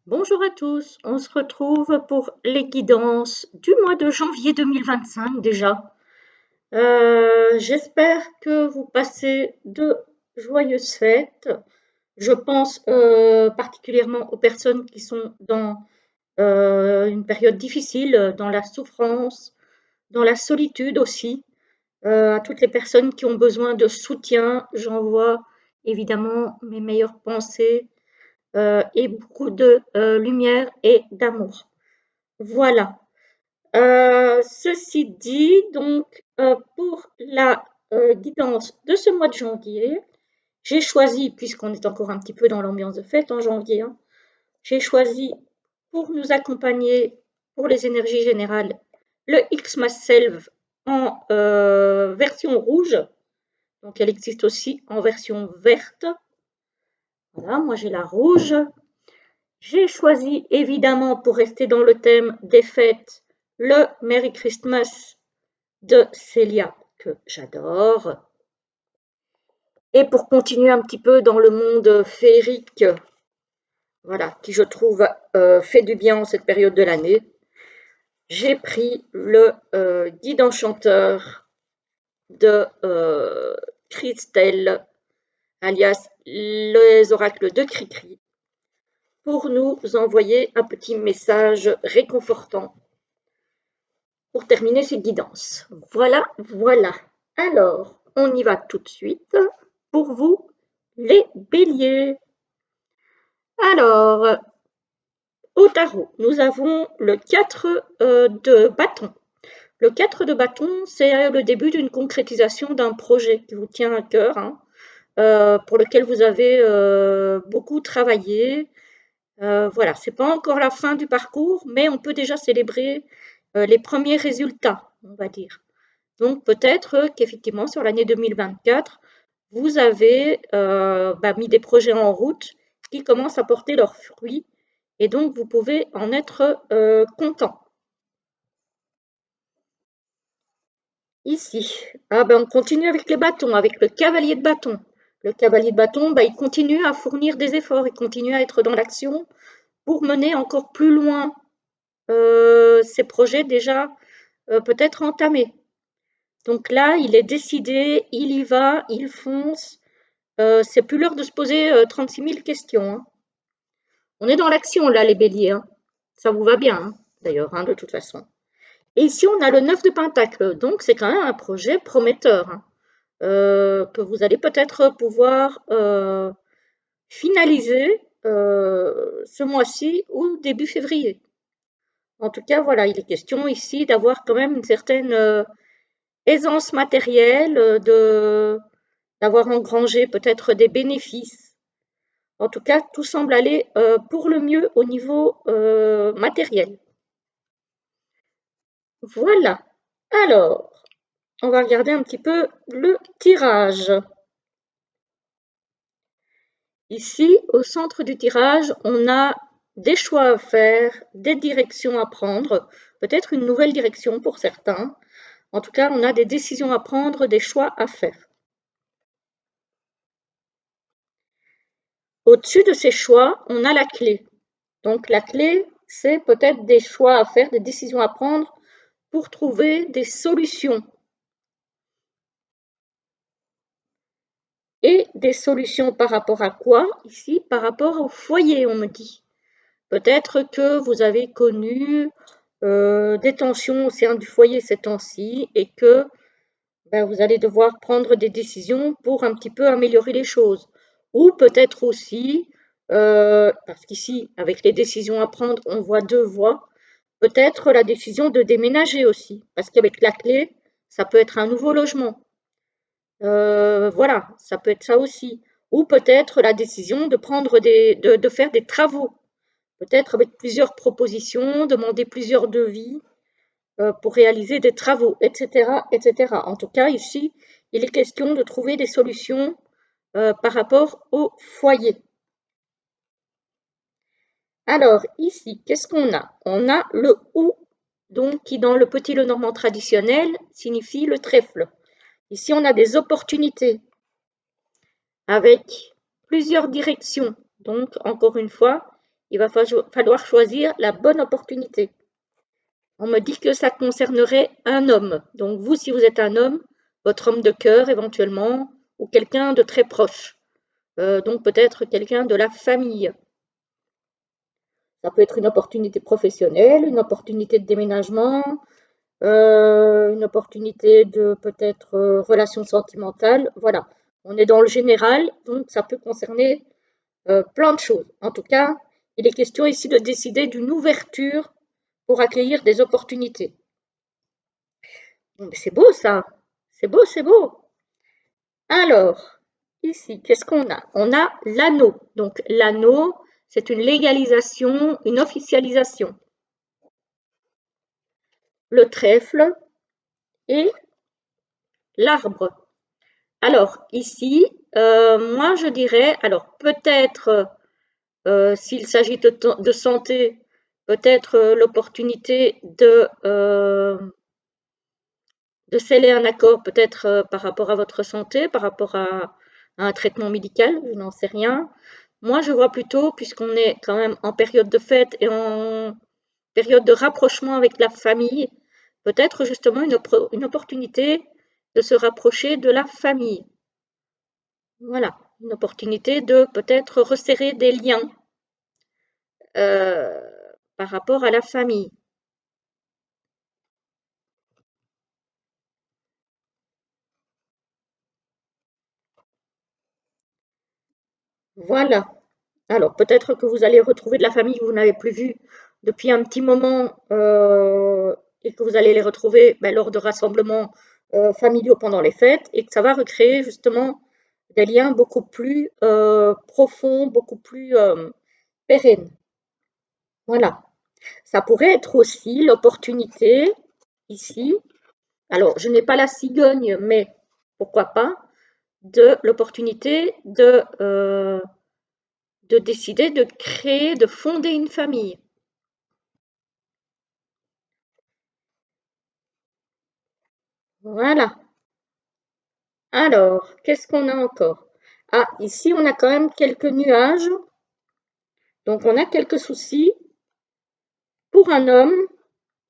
Bonjour à tous, on se retrouve pour les guidances du mois de janvier 2025 déjà. J'espère que vous passez de joyeuses fêtes. Je pense particulièrement aux personnes qui sont dans une période difficile, dans la souffrance, dans la solitude aussi. À toutes les personnes qui ont besoin de soutien, j'envoie évidemment mes meilleures pensées et beaucoup de lumière et d'amour. Voilà. Ceci dit, donc, pour la guidance de ce mois de janvier, j'ai choisi, puisqu'on est encore un petit peu dans l'ambiance de fête en janvier, hein, j'ai choisi pour nous accompagner pour les énergies générales le Xmas Self en version rouge. Donc, elle existe aussi en version verte. Voilà, moi j'ai la rouge. J'ai choisi évidemment pour rester dans le thème des fêtes le Merry Christmas de Célia que j'adore. Et pour continuer un petit peu dans le monde féerique, voilà, qui je trouve fait du bien en cette période de l'année, j'ai pris le guide enchanteur de Christelle, alias les oracles de Cricri, pour nous envoyer un petit message réconfortant pour terminer ces guidances. Voilà, voilà. Alors, on y va tout de suite pour vous, les béliers. Alors, au tarot, nous avons le 4 de bâton. Le 4 de bâton, c'est le début d'une concrétisation d'un projet qui vous tient à cœur, hein, pour lequel vous avez beaucoup travaillé. Voilà, c'est pas encore la fin du parcours, mais on peut déjà célébrer les premiers résultats, on va dire. Donc peut-être qu'effectivement sur l'année 2024, vous avez mis des projets en route qui commencent à porter leurs fruits et donc vous pouvez en être content. Ici, on continue avec les bâtons, avec le cavalier de bâton. Le cavalier de bâton, il continue à fournir des efforts, il continue à être dans l'action pour mener encore plus loin ces projets déjà peut-être entamés. Donc là, il est décidé, il y va, il fonce. C'est plus l'heure de se poser 36 000 questions, hein. On est dans l'action là, les béliers, hein. Ça vous va bien, hein, d'ailleurs, hein, de toute façon. Et ici, on a le 9 de Pentacle, donc c'est quand même un projet prometteur, hein, que vous allez peut-être pouvoir finaliser ce mois-ci ou début février. En tout cas, voilà, il est question ici d'avoir quand même une certaine aisance matérielle, d'avoir engrangé peut-être des bénéfices. En tout cas, tout semble aller pour le mieux au niveau matériel. Voilà. Alors, on va regarder un petit peu le tirage. Ici, au centre du tirage, on a des choix à faire, des directions à prendre, peut-être une nouvelle direction pour certains. En tout cas, on a des décisions à prendre, des choix à faire. Au-dessus de ces choix, on a la clé. Donc la clé, c'est peut-être des choix à faire, des décisions à prendre pour trouver des solutions. Et des solutions par rapport à quoi? Ici, par rapport au foyer, on me dit. Peut-être que vous avez connu des tensions au sein du foyer ces temps-ci et que vous allez devoir prendre des décisions pour un petit peu améliorer les choses. Ou peut-être aussi, parce qu'ici, avec les décisions à prendre, on voit deux voies, peut-être la décision de déménager aussi, parce qu'avec la clé, ça peut être un nouveau logement. Voilà, ça peut être ça aussi. Ou peut-être la décision de prendre de faire des travaux, peut-être avec plusieurs propositions, demander plusieurs devis pour réaliser des travaux, etc., etc. En tout cas, ici, il est question de trouver des solutions par rapport au foyer. Alors, ici, qu'est-ce qu'on a? On a le ou, donc qui dans le petit Lenormand traditionnel signifie le trèfle. Ici, on a des opportunités avec plusieurs directions. Donc, encore une fois, il va falloir choisir la bonne opportunité. On me dit que ça concernerait un homme. Donc vous, si vous êtes un homme, votre homme de cœur éventuellement, ou quelqu'un de très proche. Donc peut-être quelqu'un de la famille. Ça peut être une opportunité professionnelle, une opportunité de déménagement, une opportunité de peut-être relation sentimentale. Voilà, on est dans le général, donc ça peut concerner plein de choses. En tout cas, il est question ici de décider d'une ouverture pour accueillir des opportunités. C'est beau ça, c'est beau, c'est beau. Alors, ici, qu'est-ce qu'on a? On a l'anneau. Donc l'anneau, c'est une légalisation, une officialisation. Le trèfle et l'arbre. Alors ici, moi je dirais, alors peut-être s'il s'agit de santé, peut-être l'opportunité de sceller un accord, peut-être par rapport à votre santé, par rapport à un traitement médical, je n'en sais rien. Moi, je vois plutôt, puisqu'on est quand même en période de fête et en période de rapprochement avec la famille, peut-être justement une opportunité de se rapprocher de la famille. Voilà, une opportunité de peut-être resserrer des liens euh, par rapport à la famille. Voilà. Alors, peut-être que vous allez retrouver de la famille que vous n'avez plus vue depuis un petit moment et que vous allez les retrouver ben, lors de rassemblements familiaux pendant les fêtes et que ça va recréer justement des liens beaucoup plus profonds, beaucoup plus pérennes. Voilà. Ça pourrait être aussi l'opportunité ici. Alors, je n'ai pas la cigogne, mais pourquoi pas, de l'opportunité de décider de créer, de fonder une famille. Voilà. Alors, qu'est-ce qu'on a encore? Ah, ici, on a quand même quelques nuages. Donc, on a quelques soucis. Pour un homme,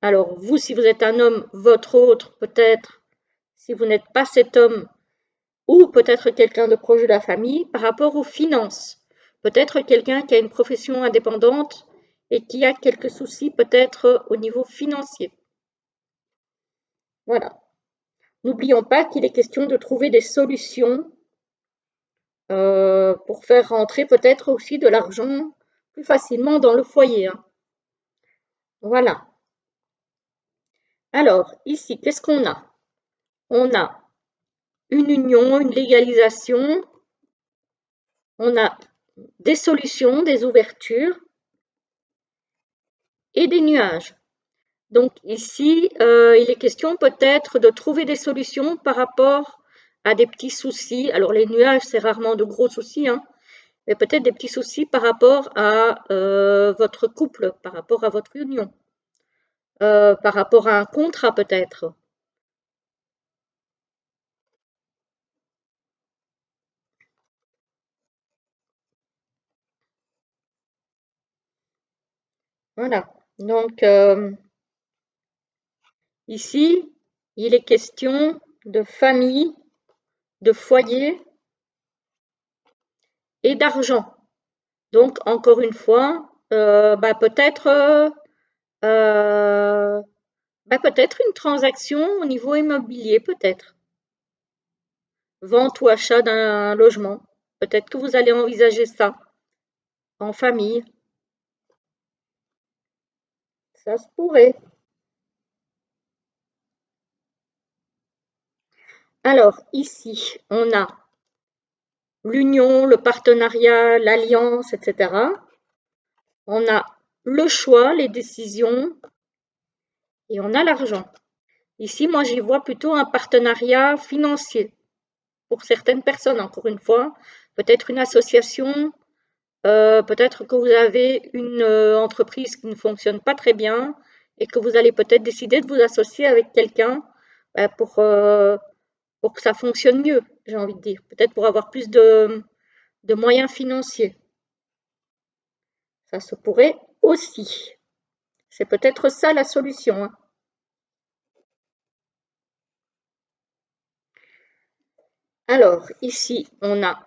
alors vous, si vous êtes un homme, votre autre, peut-être, si vous n'êtes pas cet homme, ou peut-être quelqu'un de proche de la famille, par rapport aux finances. Peut-être quelqu'un qui a une profession indépendante et qui a quelques soucis peut-être au niveau financier. Voilà. N'oublions pas qu'il est question de trouver des solutions pour faire rentrer peut-être aussi de l'argent plus facilement dans le foyer, hein. Voilà. Alors, ici, qu'est-ce qu'on a? On a une union, une légalisation, on a des solutions, des ouvertures et des nuages. Donc ici, il est question peut-être de trouver des solutions par rapport à des petits soucis. Alors les nuages, c'est rarement de gros soucis, hein, mais peut-être des petits soucis par rapport à votre couple, par rapport à votre union, par rapport à un contrat peut-être. Voilà. Donc ici, il est question de famille, de foyer et d'argent. Donc encore une fois, bah, peut-être bah, peut-être une transaction au niveau immobilier, peut-être. Vente ou achat d'un logement. Peut-être que vous allez envisager ça en famille. Ça se pourrait. Alors, ici, on a l'union, le partenariat, l'alliance, etc. On a le choix, les décisions et on a l'argent. Ici, moi, j'y vois plutôt un partenariat financier pour certaines personnes, encore une fois. Peut-être une association, peut-être que vous avez une entreprise qui ne fonctionne pas très bien et que vous allez peut-être décider de vous associer avec quelqu'un pour que ça fonctionne mieux, j'ai envie de dire. Peut-être pour avoir plus de moyens financiers. Ça se pourrait aussi. C'est peut-être ça la solution, hein. Alors, ici, on a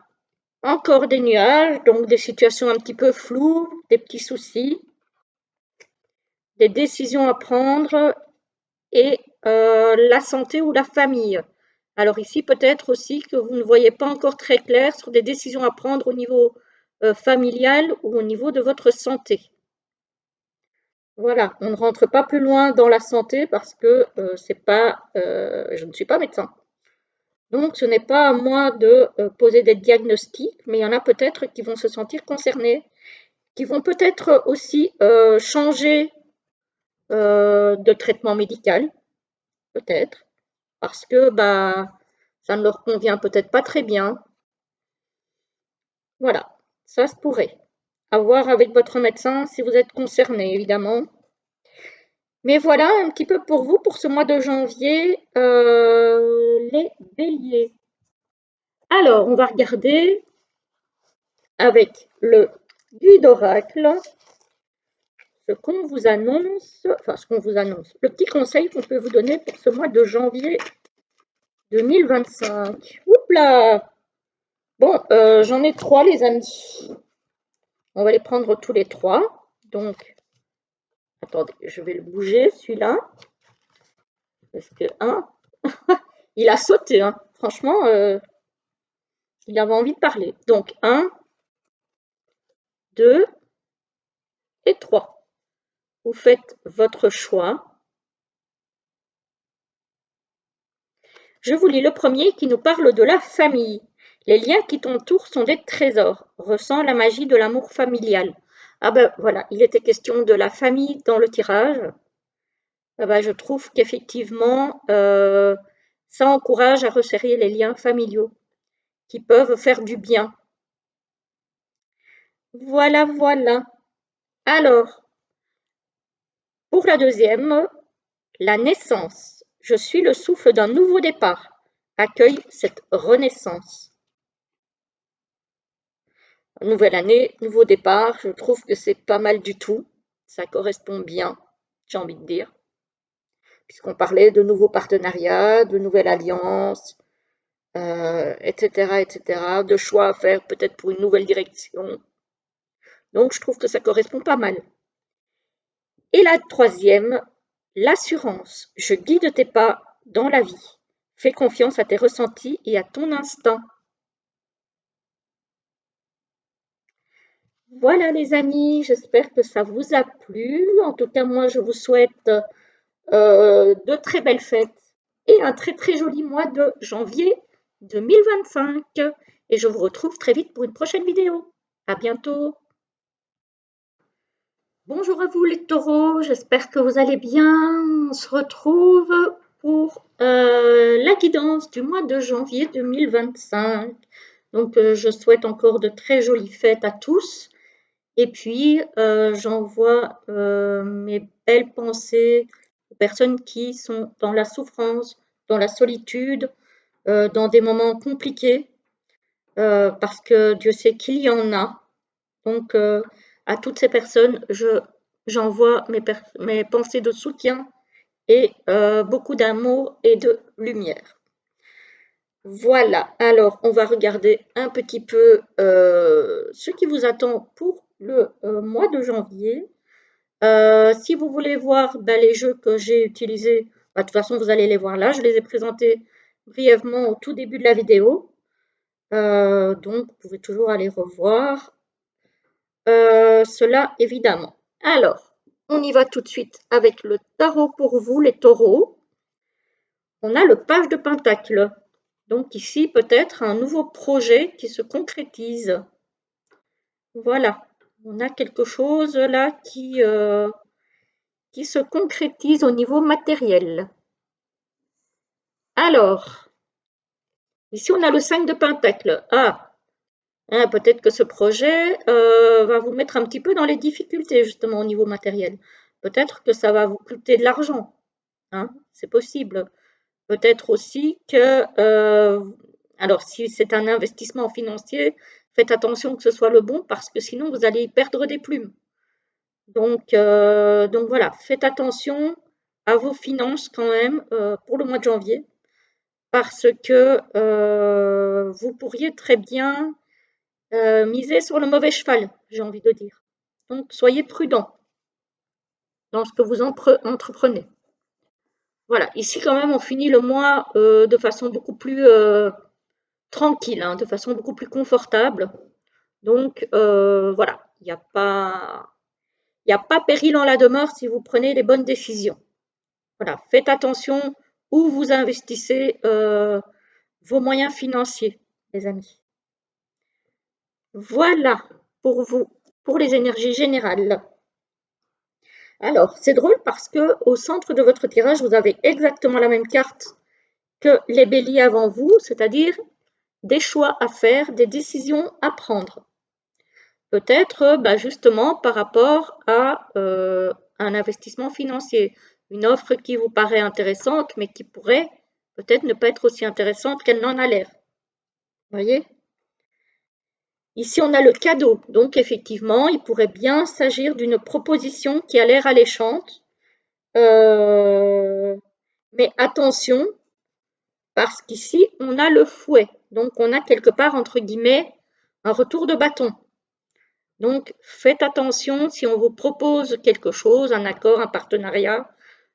encore des nuages, donc des situations un petit peu floues, des petits soucis, des décisions à prendre et la santé ou la famille. Alors ici, peut-être aussi que vous ne voyez pas encore très clair sur des décisions à prendre au niveau familial ou au niveau de votre santé. Voilà, on ne rentre pas plus loin dans la santé parce que c'est pas, je ne suis pas médecin. Donc, ce n'est pas à moi de poser des diagnostics, mais il y en a peut-être qui vont se sentir concernés, qui vont peut-être aussi changer de traitement médical, peut-être, parce que bah, ça ne leur convient peut-être pas très bien. Voilà, ça se pourrait. À voir avec votre médecin si vous êtes concerné, évidemment. Mais voilà un petit peu pour vous pour ce mois de janvier, les béliers. Alors, on va regarder avec le guide oracle ce qu'on vous annonce, enfin ce qu'on vous annonce, le petit conseil qu'on peut vous donner pour ce mois de janvier 2025. Oups là! Bon, j'en ai 3 les amis. On va les prendre tous les 3. Donc, attendez, je vais le bouger celui-là. Parce que, hein, il a sauté, hein. Franchement, il avait envie de parler. Donc, 1, 2 et 3. Vous faites votre choix. Je vous lis le premier qui nous parle de la famille. Les liens qui t'entourent sont des trésors. Ressens la magie de l'amour familial. Ah ben voilà, il était question de la famille dans le tirage. Ah ben, je trouve qu'effectivement, ça encourage à resserrer les liens familiaux qui peuvent faire du bien. Voilà, voilà. Alors, pour la deuxième, la naissance. Je suis le souffle d'un nouveau départ. Accueille cette renaissance. Nouvelle année, nouveau départ, je trouve que c'est pas mal du tout. Ça correspond bien, j'ai envie de dire. Puisqu'on parlait de nouveaux partenariats, de nouvelles alliances, etc., etc., de choix à faire peut-être pour une nouvelle direction. Donc, je trouve que ça correspond pas mal. Et la troisième, l'assurance. Je guide tes pas dans la vie. Fais confiance à tes ressentis et à ton instinct. Voilà les amis, j'espère que ça vous a plu. En tout cas, moi, je vous souhaite de très belles fêtes et un très très joli mois de janvier 2025. Et je vous retrouve très vite pour une prochaine vidéo. À bientôt. Bonjour à vous les taureaux, j'espère que vous allez bien. On se retrouve pour la guidance du mois de janvier 2025. Donc je souhaite encore de très jolies fêtes à tous. Et puis j'envoie mes belles pensées aux personnes qui sont dans la souffrance, dans la solitude, dans des moments compliqués, parce que Dieu sait qu'il y en a. Donc, à toutes ces personnes, j'envoie mes pensées de soutien et beaucoup d'amour et de lumière. Voilà, alors on va regarder un petit peu ce qui vous attend pour le mois de janvier. Si vous voulez voir les jeux que j'ai utilisés, de toute façon vous allez les voir là, je les ai présentés brièvement au tout début de la vidéo. Donc vous pouvez toujours aller revoir cela évidemment. Alors, on y va tout de suite avec le tarot pour vous les taureaux. On a le page de pentacle. Donc ici peut-être un nouveau projet qui se concrétise. Voilà, on a quelque chose là qui se concrétise au niveau matériel. Alors, ici on a le 5 de pentacle. Ah, hein, peut-être que ce projet va vous mettre un petit peu dans les difficultés justement au niveau matériel. Peut-être que ça va vous coûter de l'argent. Hein, c'est possible. Peut-être aussi que, alors si c'est un investissement financier, faites attention que ce soit le bon parce que sinon vous allez y perdre des plumes. Donc voilà, faites attention à vos finances quand même pour le mois de janvier, parce que vous pourriez très bien miser sur le mauvais cheval, j'ai envie de dire. Donc soyez prudent dans ce que vous entreprenez. Voilà, ici quand même on finit le mois de façon beaucoup plus tranquille, hein, de façon beaucoup plus confortable. Donc voilà, il n'y a pas péril en la demeure si vous prenez les bonnes décisions. Voilà, faites attention où vous investissez vos moyens financiers, les amis. Voilà pour vous, pour les énergies générales. Alors, c'est drôle parce que au centre de votre tirage, vous avez exactement la même carte que les béliers avant vous, c'est-à-dire des choix à faire, des décisions à prendre. Peut-être justement par rapport à un investissement financier, une offre qui vous paraît intéressante, mais qui pourrait peut-être ne pas être aussi intéressante qu'elle n'en a l'air. Vous voyez? Ici, on a le cadeau. Donc, effectivement, il pourrait bien s'agir d'une proposition qui a l'air alléchante. Mais attention, parce qu'ici, on a le fouet. Donc, on a quelque part, entre guillemets, un retour de bâton. Donc, faites attention si on vous propose quelque chose, un accord, un partenariat,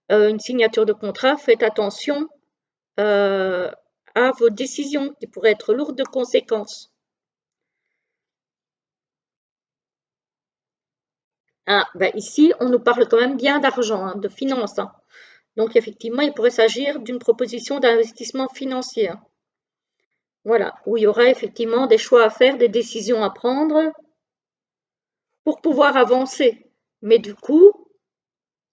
une signature de contrat, faites attention à vos décisions qui pourraient être lourdes de conséquences. Ah, ben ici, on nous parle quand même bien d'argent, hein, de finances, hein. Donc, effectivement, il pourrait s'agir d'une proposition d'investissement financier, hein. Voilà, où il y aura effectivement des choix à faire, des décisions à prendre pour pouvoir avancer. Mais du coup,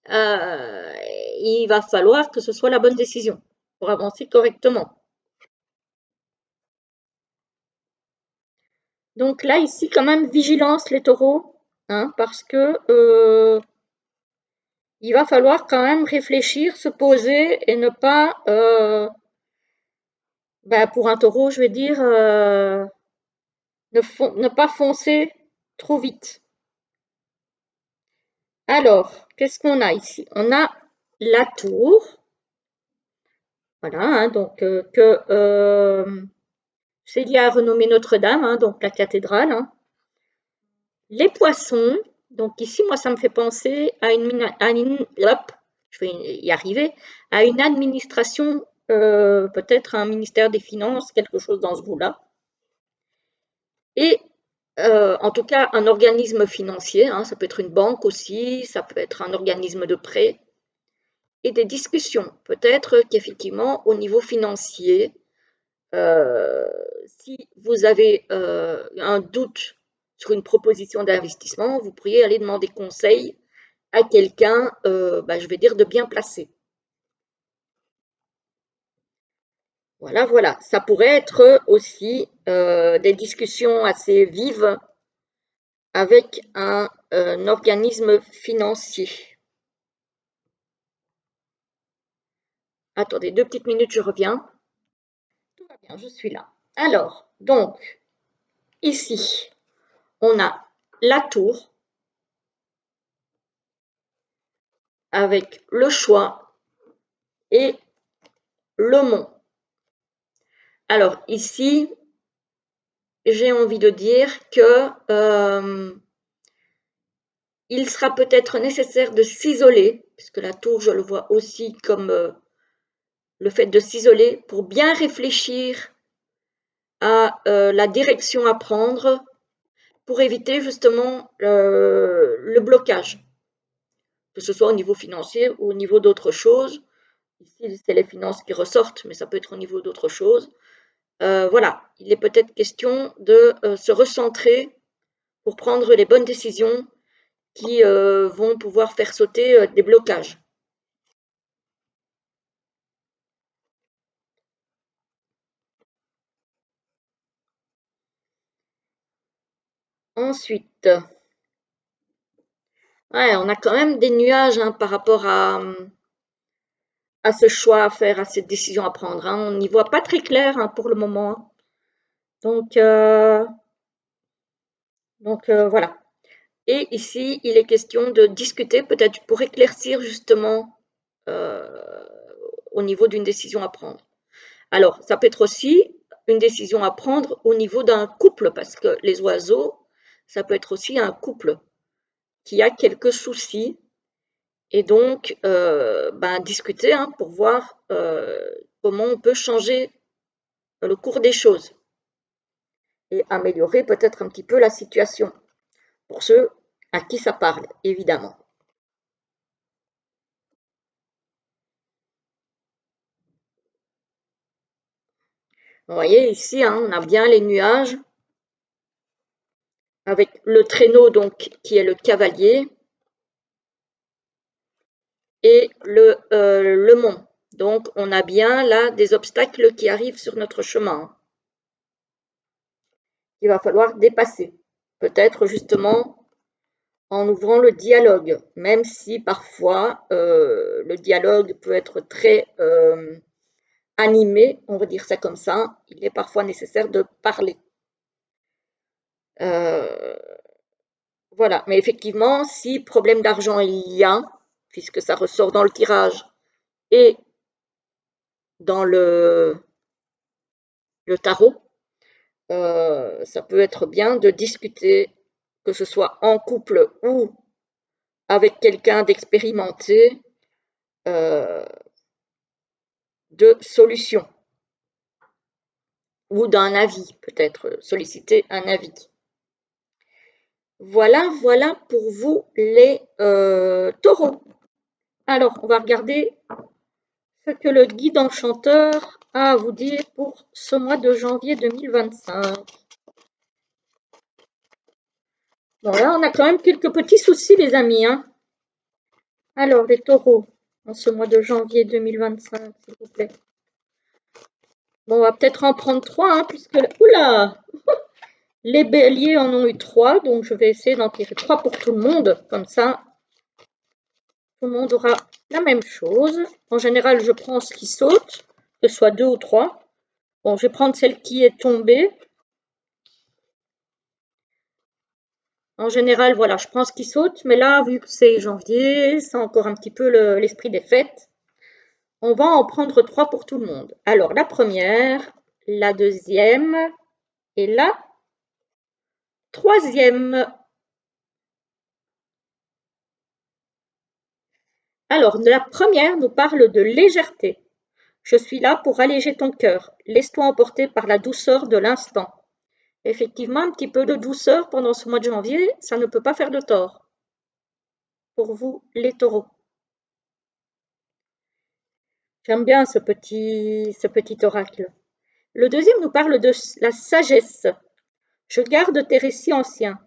euh, il va falloir que ce soit la bonne décision pour avancer correctement. Donc là, ici, quand même, vigilance les taureaux, hein, parce que il va falloir quand même réfléchir, se poser et ne pas, pour un taureau, je vais dire, ne pas foncer trop vite. Alors, qu'est-ce qu'on a ici? On a la tour, voilà, hein, donc Célia a renommé Notre-Dame, hein, donc la cathédrale, hein. Les poissons, donc ici, moi, ça me fait penser hop, je vais y arriver, à une administration, peut-être un ministère des Finances, quelque chose dans ce goût-là. Et en tout cas, un organisme financier, hein, ça peut être une banque aussi, ça peut être un organisme de prêt, et des discussions. Peut-être qu'effectivement, au niveau financier, euh, si vous avez un doute sur une proposition d'investissement, vous pourriez aller demander conseil à quelqu'un, je vais dire, de bien placé. Voilà, voilà. Ça pourrait être aussi des discussions assez vives avec un organisme financier. Attendez 2 petites minutes, je reviens. Tout va bien, je suis là. Alors, donc, ici, on a la tour avec le choix et le mont. Alors, ici, j'ai envie de dire que il sera peut-être nécessaire de s'isoler, puisque la tour, je le vois aussi comme le fait de s'isoler pour bien réfléchir à la direction à prendre pour éviter justement le blocage, que ce soit au niveau financier ou au niveau d'autres choses. Ici, c'est les finances qui ressortent, mais ça peut être au niveau d'autres choses. Voilà, il est peut-être question de se recentrer pour prendre les bonnes décisions qui vont pouvoir faire sauter des blocages. Ensuite, ouais, on a quand même des nuages hein, par rapport à ce choix à faire, à cette décision à prendre, hein. On n'y voit pas très clair hein, pour le moment, hein. Donc, voilà. Et ici, il est question de discuter, peut-être pour éclaircir justement au niveau d'une décision à prendre. Alors, ça peut être aussi une décision à prendre au niveau d'un couple, parce que les oiseaux, ça peut être aussi un couple qui a quelques soucis, et donc discuter pour voir comment on peut changer le cours des choses et améliorer peut-être un petit peu la situation pour ceux à qui ça parle, évidemment. Vous voyez ici, on a bien les nuages avec le traîneau donc qui est le cavalier et le mont. Donc on a bien là des obstacles qui arrivent sur notre chemin, qu'il va falloir dépasser. Peut-être justement en ouvrant le dialogue, même si parfois le dialogue peut être très animé, on va dire ça comme ça, il est parfois nécessaire de parler. Voilà, mais effectivement, si problème d'argent il y a, puisque ça ressort dans le tirage et dans le tarot, ça peut être bien de discuter, que ce soit en couple ou avec quelqu'un d'expérimenté, euh, de solutions ou d'un avis, peut-être solliciter un avis. Voilà, voilà pour vous les taureaux. Alors, on va regarder ce que le guide enchanteur a à vous dire pour ce mois de janvier 2025. Bon, là, on a quand même quelques petits soucis, les amis. Alors, les taureaux, en ce mois de janvier 2025, s'il vous plaît. Bon, on va peut-être en prendre 3, puisque... Oula! Les béliers en ont eu 3, donc je vais essayer d'en tirer 3 pour tout le monde. Comme ça, tout le monde aura la même chose. En général, je prends ce qui saute, que ce soit 2 ou 3. Bon, je vais prendre celle qui est tombée. En général, voilà, je prends ce qui saute. Mais là, vu que c'est janvier, c'est encore un petit peu l'esprit des fêtes. On va en prendre 3 pour tout le monde. Alors, la première, la deuxième et la troisième. Alors, la première nous parle de légèreté. Je suis là pour alléger ton cœur. Laisse-toi emporter par la douceur de l'instant. Effectivement, un petit peu de douceur pendant ce mois de janvier, ça ne peut pas faire de tort. Pour vous, les taureaux. J'aime bien ce petit oracle. Le deuxième nous parle de la sagesse. Je garde tes récits anciens.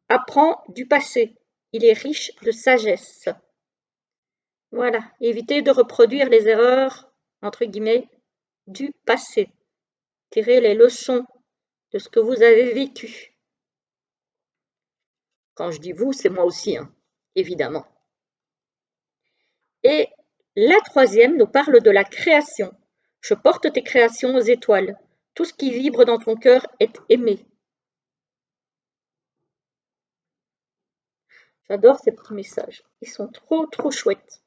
Apprends du passé. Il est riche de sagesse. Voilà, évitez de reproduire les erreurs, entre guillemets, du passé. Tirez les leçons de ce que vous avez vécu. Quand je dis vous, c'est moi aussi, évidemment. Et la troisième nous parle de la création. Je porte tes créations aux étoiles. Tout ce qui vibre dans ton cœur est aimé. J'adore ces petits messages. Ils sont trop, trop chouettes.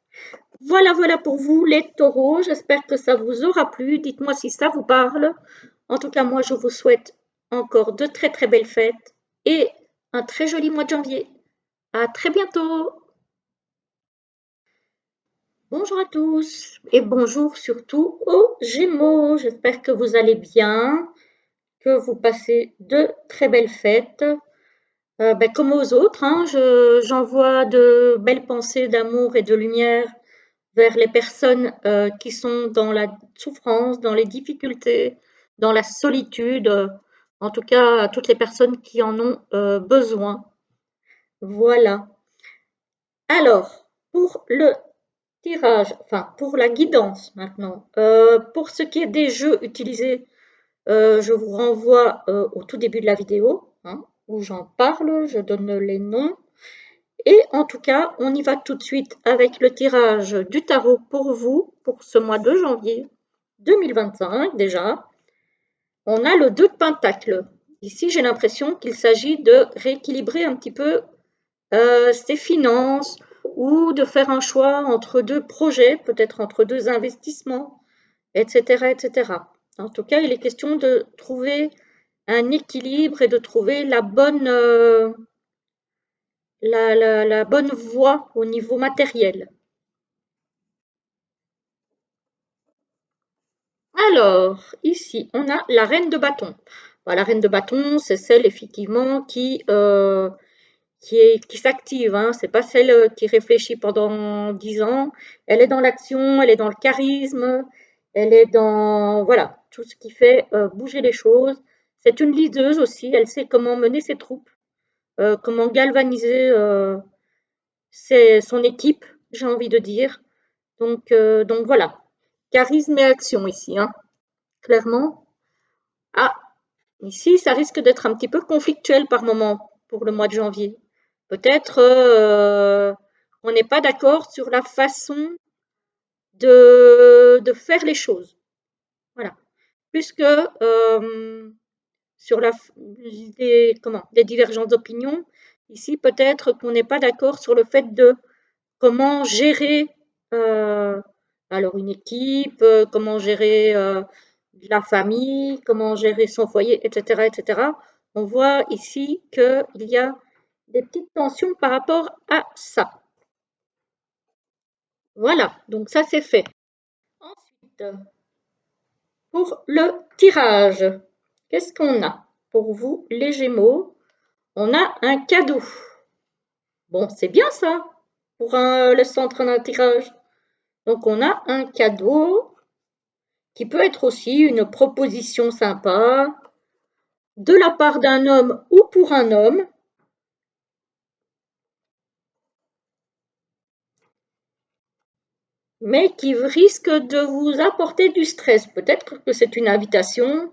Voilà, voilà pour vous les taureaux. J'espère que ça vous aura plu. Dites-moi si ça vous parle. En tout cas, moi, je vous souhaite encore de très, très belles fêtes et un très joli mois de janvier. À très bientôt. Bonjour à tous et bonjour surtout aux Gémeaux. J'espère que vous allez bien, que vous passez de très belles fêtes. Comme aux autres, j'envoie de belles pensées d'amour et de lumière vers les personnes qui sont dans la souffrance, dans les difficultés, dans la solitude, en tout cas à toutes les personnes qui en ont besoin. Voilà. Alors, pour le tirage, enfin pour la guidance maintenant, pour ce qui est des jeux utilisés, je vous renvoie au tout début de la vidéo, où j'en parle, je donne les noms. Et en tout cas, on y va tout de suite avec le tirage du tarot pour vous, pour ce mois de janvier 2025 déjà. On a le 2 de Pentacle. Ici, j'ai l'impression qu'il s'agit de rééquilibrer un petit peu ses finances ou de faire un choix entre deux projets, peut-être entre deux investissements, etc., etc. En tout cas, il est question de trouver un équilibre et de trouver la bonne voie au niveau matériel. Alors, ici, on a la reine de bâton. Bon, la reine de bâton, c'est celle effectivement qui s'active, hein. C'est pas celle qui réfléchit pendant 10 ans. Elle est dans l'action, elle est dans le charisme, elle est dans, voilà, tout ce qui fait bouger les choses. C'est une leaduse aussi, elle sait comment mener ses troupes, comment galvaniser son équipe, j'ai envie de dire. Donc voilà, charisme et action ici, hein, clairement. Ah, ici, ça risque d'être un petit peu conflictuel par moment pour le mois de janvier. Peut-être on n'est pas d'accord sur la façon de faire les choses. Voilà. Plus que sur des divergences d'opinion. Ici, peut-être qu'on n'est pas d'accord sur le fait de comment gérer alors une équipe, comment gérer la famille, comment gérer son foyer, etc., etc. On voit ici qu'il y a des petites tensions par rapport à ça. Voilà, donc ça c'est fait. Ensuite, pour le tirage, qu'est-ce qu'on a pour vous, les Gémeaux? On a un cadeau. Bon, c'est bien ça pour le centre d'un tirage. Donc on a un cadeau qui peut être aussi une proposition sympa de la part d'un homme ou pour un homme. Mais qui risque de vous apporter du stress. Peut-être que c'est une invitation,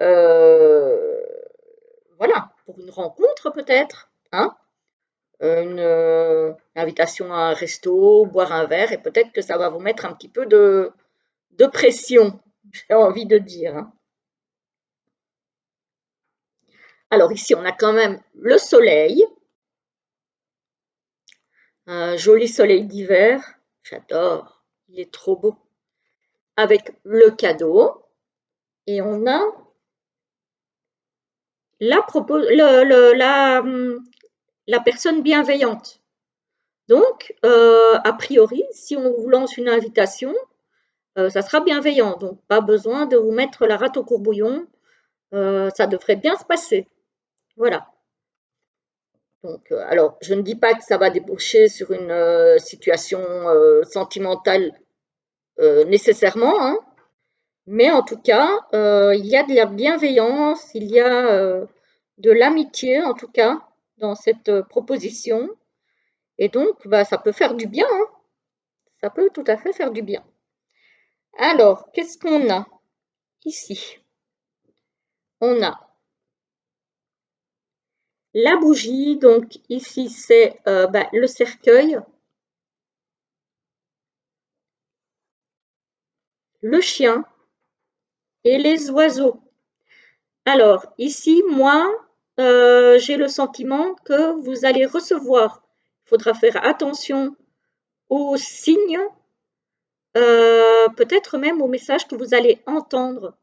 euh, voilà, pour une rencontre peut-être, hein, invitation à un resto, boire un verre, et peut-être que ça va vous mettre un petit peu de pression, j'ai envie de dire, hein. Alors ici, on a quand même le soleil, un joli soleil d'hiver, j'adore, il est trop beau, avec le cadeau, et on a la personne bienveillante. Donc, a priori, si on vous lance une invitation, ça sera bienveillant. Donc, pas besoin de vous mettre la rate au courbouillon. Ça devrait bien se passer. Voilà. Donc, alors, je ne dis pas que ça va déboucher sur une situation sentimentale nécessairement, hein, mais en tout cas, il y a de la bienveillance, il y a de l'amitié, en tout cas, dans cette proposition. Et donc, bah, ça peut faire du bien, hein. Ça peut tout à fait faire du bien. Alors, qu'est-ce qu'on a ici? On a la bougie, donc ici c'est bah, le cercueil, le chien et les oiseaux. Alors, ici, moi, j'ai le sentiment que vous allez recevoir. Il faudra faire attention aux signes, peut-être même aux messages que vous allez entendre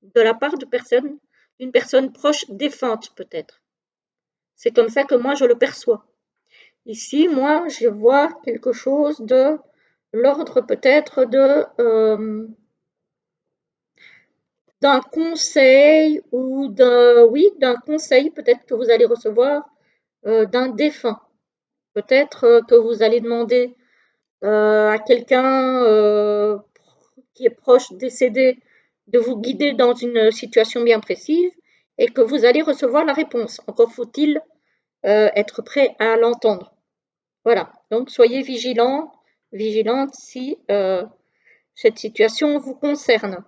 de la part d'une personne proche défunte, peut-être. C'est comme ça que moi je le perçois. Ici, moi, je vois quelque chose de l'ordre peut-être d'un conseil ou d'un conseil peut-être que vous allez recevoir d'un défunt. Peut-être que vous allez demander à quelqu'un qui est proche décédé de vous guider dans une situation bien précise et que vous allez recevoir la réponse. Encore faut-il être prêt à l'entendre. Voilà, donc soyez vigilants, vigilantes si cette situation vous concerne.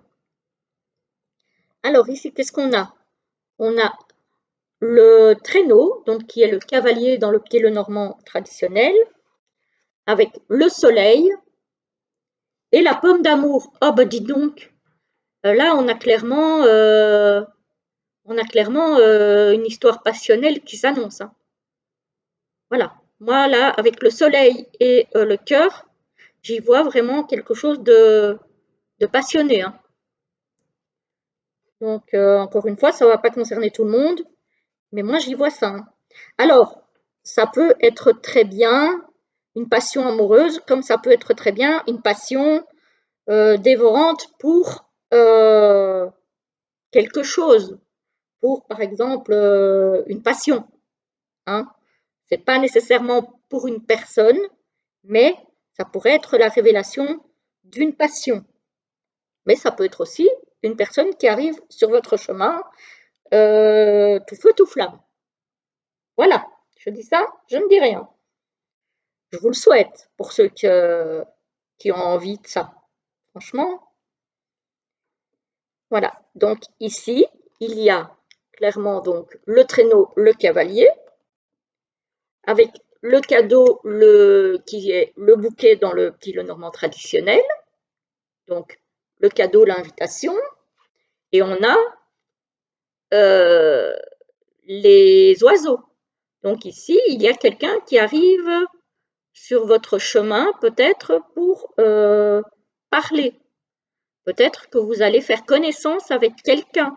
Alors ici, qu'est-ce qu'on a? On a le traîneau, donc qui est le cavalier dans le pied le normand traditionnel, avec le soleil et la pomme d'amour. Oh bah dis donc, là on a clairement une histoire passionnelle qui s'annonce, hein. Voilà. Moi, là, avec le soleil et le cœur, j'y vois vraiment quelque chose de passionné, hein. Donc, encore une fois, ça ne va pas concerner tout le monde, mais moi, j'y vois ça, hein. Alors, ça peut être très bien une passion amoureuse, comme ça peut être très bien une passion dévorante pour quelque chose, pour, par exemple, une passion, hein. C'est pas nécessairement pour une personne, mais ça pourrait être la révélation d'une passion. Mais ça peut être aussi une personne qui arrive sur votre chemin, tout feu, tout flamme. Voilà, je dis ça, je ne dis rien. Je vous le souhaite pour ceux qui ont envie de ça. Franchement, voilà. Donc ici, il y a clairement donc le traîneau, le cavalier, avec le cadeau qui est le bouquet dans le petit Lenormand traditionnel, donc le cadeau, l'invitation, et on a euh, les oiseaux. Donc ici, il y a quelqu'un qui arrive sur votre chemin, peut-être pour parler. Peut-être que vous allez faire connaissance avec quelqu'un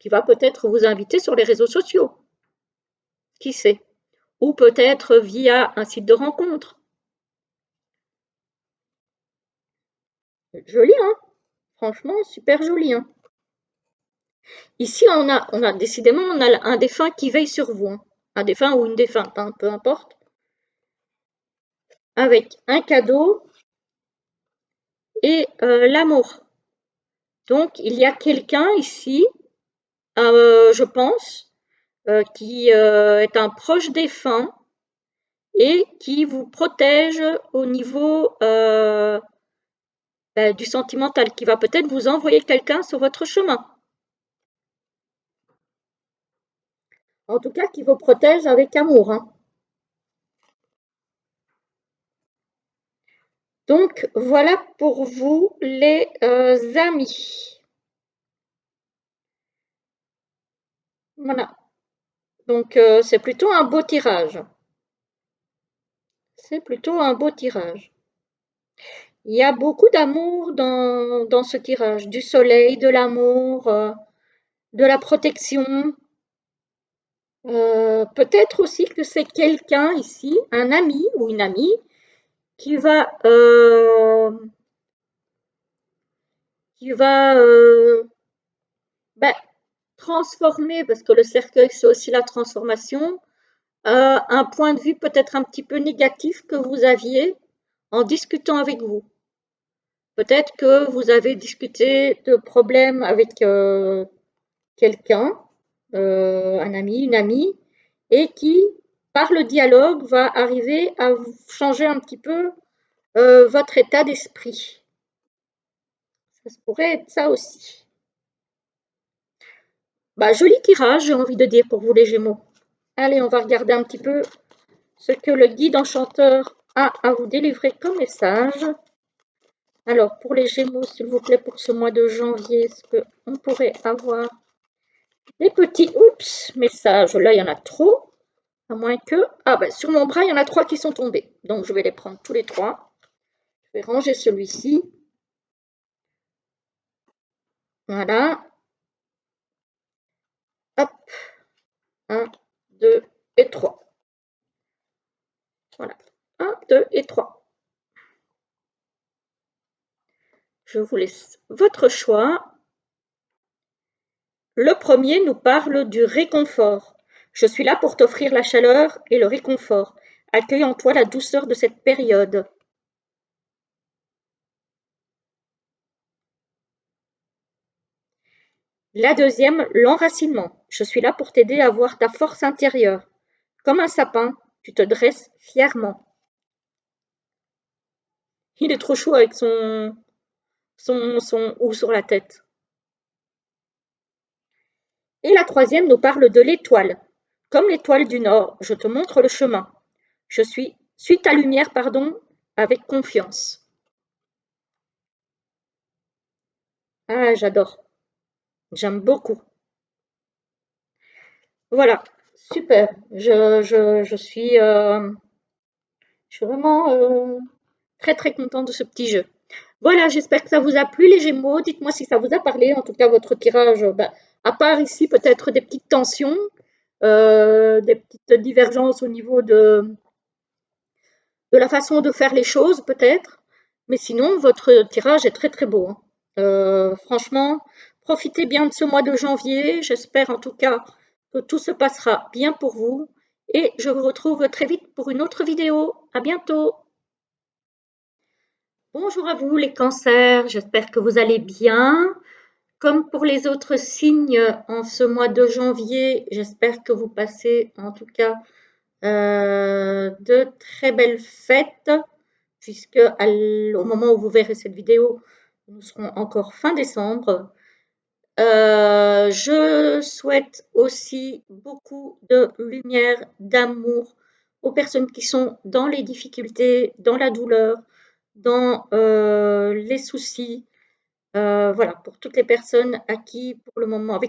qui va peut-être vous inviter sur les réseaux sociaux. Qui sait? Ou peut-être via un site de rencontre. Joli, hein? Franchement, super joli, hein? Ici, on a décidément on a un défunt qui veille sur vous, hein. Un défunt ou une défunte, hein, peu importe, avec un cadeau et l'amour. Donc, il y a quelqu'un ici, je pense, qui est un proche défunt et qui vous protège au niveau du sentimental, qui va peut-être vous envoyer quelqu'un sur votre chemin. En tout cas, qui vous protège avec amour, hein. Donc, voilà pour vous les amis. Voilà. Donc, c'est plutôt un beau tirage. C'est plutôt un beau tirage. Il y a beaucoup d'amour dans ce tirage, du soleil, de l'amour, de la protection. Peut-être aussi que c'est quelqu'un ici, un ami ou une amie, qui va, ben, transformer, parce que le cercueil, c'est aussi la transformation, un point de vue peut-être un petit peu négatif que vous aviez en discutant avec vous. Peut-être que vous avez discuté de problèmes avec quelqu'un, un ami, une amie, et qui, par le dialogue, va arriver à vous changer un petit peu votre état d'esprit. Ça pourrait être ça aussi. Bah, joli tirage, j'ai envie de dire pour vous les Gémeaux. Allez, on va regarder un petit peu ce que le guide enchanteur a à vous délivrer comme message. Alors, pour les Gémeaux, s'il vous plaît, pour ce mois de janvier, est-ce qu'on pourrait avoir des petits oups messages? Là, il y en a trop. À moins que... Ah ben, sur mon bras, il y en a 3 qui sont tombés. Donc, je vais les prendre tous les 3. Je vais ranger celui-ci. Voilà. Hop. 1, 2 et 3. Voilà. 1, 2 et 3. Je vous laisse votre choix. Le premier nous parle du réconfort. Je suis là pour t'offrir la chaleur et le réconfort. Accueille en toi la douceur de cette période. La deuxième, l'enracinement. Je suis là pour t'aider à voir ta force intérieure. Comme un sapin, tu te dresses fièrement. Il est trop chaud avec son ou sur la tête. Et la troisième nous parle de l'étoile. Comme l'étoile du Nord, je te montre le chemin. Suis ta lumière, pardon, avec confiance. Ah, j'adore. J'aime beaucoup. Voilà. super. Je suis vraiment très très contente de ce petit jeu. Voilà, j'espère que ça vous a plu les Gémeaux. Dites-moi si ça vous a parlé. En tout cas, votre tirage, à part ici peut-être des petites tensions, des petites divergences au niveau de la façon de faire les choses peut-être. Mais sinon, votre tirage est très très beau, hein. Franchement, profitez bien de ce mois de janvier. J'espère en tout cas que tout se passera bien pour vous. Et je vous retrouve très vite pour une autre vidéo. À bientôt. Bonjour à vous les cancers, j'espère que vous allez bien. Comme pour les autres signes en ce mois de janvier, j'espère que vous passez en tout cas de très belles fêtes, puisque au moment où vous verrez cette vidéo, nous serons encore fin décembre. Je souhaite aussi beaucoup de lumière, d'amour aux personnes qui sont dans les difficultés, dans la douleur, dans les soucis. Voilà, pour toutes les personnes avec qui pour le moment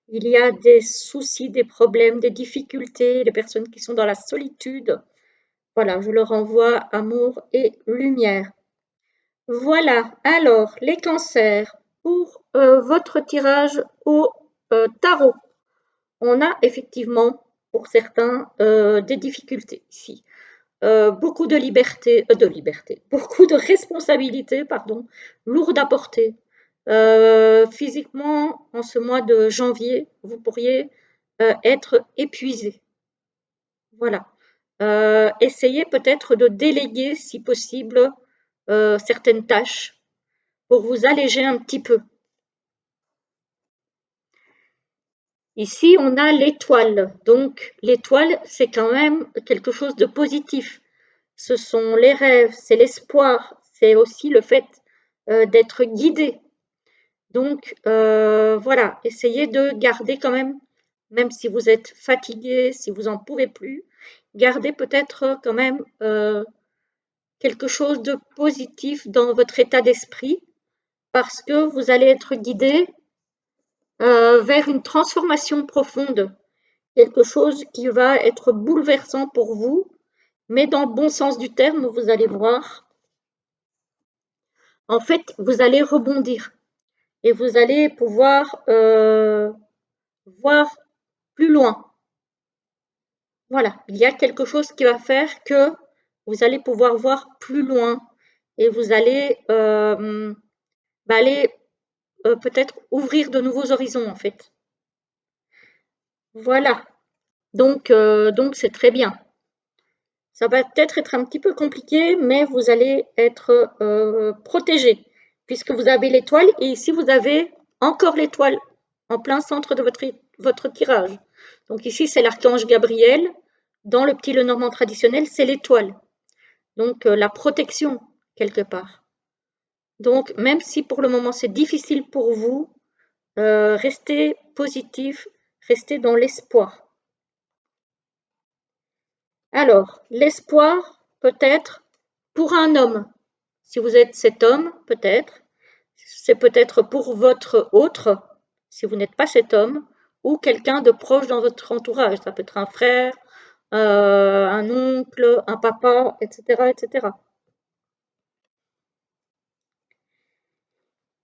il y a des soucis, des problèmes, des difficultés, les personnes qui sont dans la solitude. Voilà, je leur envoie amour et lumière. Voilà, alors les cancers, pour votre tirage au tarot, on a effectivement pour certains des difficultés ici. Beaucoup beaucoup de responsabilités, pardon, lourdes à porter. Physiquement, en ce mois de janvier, vous pourriez être épuisé. Voilà. Essayez peut-être de déléguer, si possible, certaines tâches pour vous alléger un petit peu. Ici, on a l'étoile. Donc, l'étoile, c'est quand même quelque chose de positif. Ce sont les rêves, c'est l'espoir, c'est aussi le fait d'être guidé. Donc, voilà, essayez de garder quand même si vous êtes fatigué, si vous n'en pouvez plus, gardez peut-être quand même quelque chose de positif dans votre état d'esprit parce que vous allez être guidé vers une transformation profonde, quelque chose qui va être bouleversant pour vous, mais dans le bon sens du terme, vous allez voir. En fait, vous allez rebondir et vous allez pouvoir voir plus loin. Voilà, il y a quelque chose qui va faire que vous allez pouvoir voir plus loin et vous allez aller peut-être ouvrir de nouveaux horizons en fait. Voilà, donc c'est très bien. Ça va peut-être être un petit peu compliqué, mais vous allez être protégé puisque vous avez l'étoile et ici vous avez encore l'étoile en plein centre de votre tirage. Donc ici c'est l'archange Gabriel. Dans le petit Lenormand traditionnel, c'est l'étoile. Donc la protection quelque part. Donc même si pour le moment c'est difficile pour vous, restez positif, restez dans l'espoir. Alors, l'espoir peut être pour un homme. Si vous êtes cet homme, peut-être. C'est peut-être pour votre autre, si vous n'êtes pas cet homme, ou quelqu'un de proche dans votre entourage. Ça peut être un frère, un oncle, un papa, etc., etc.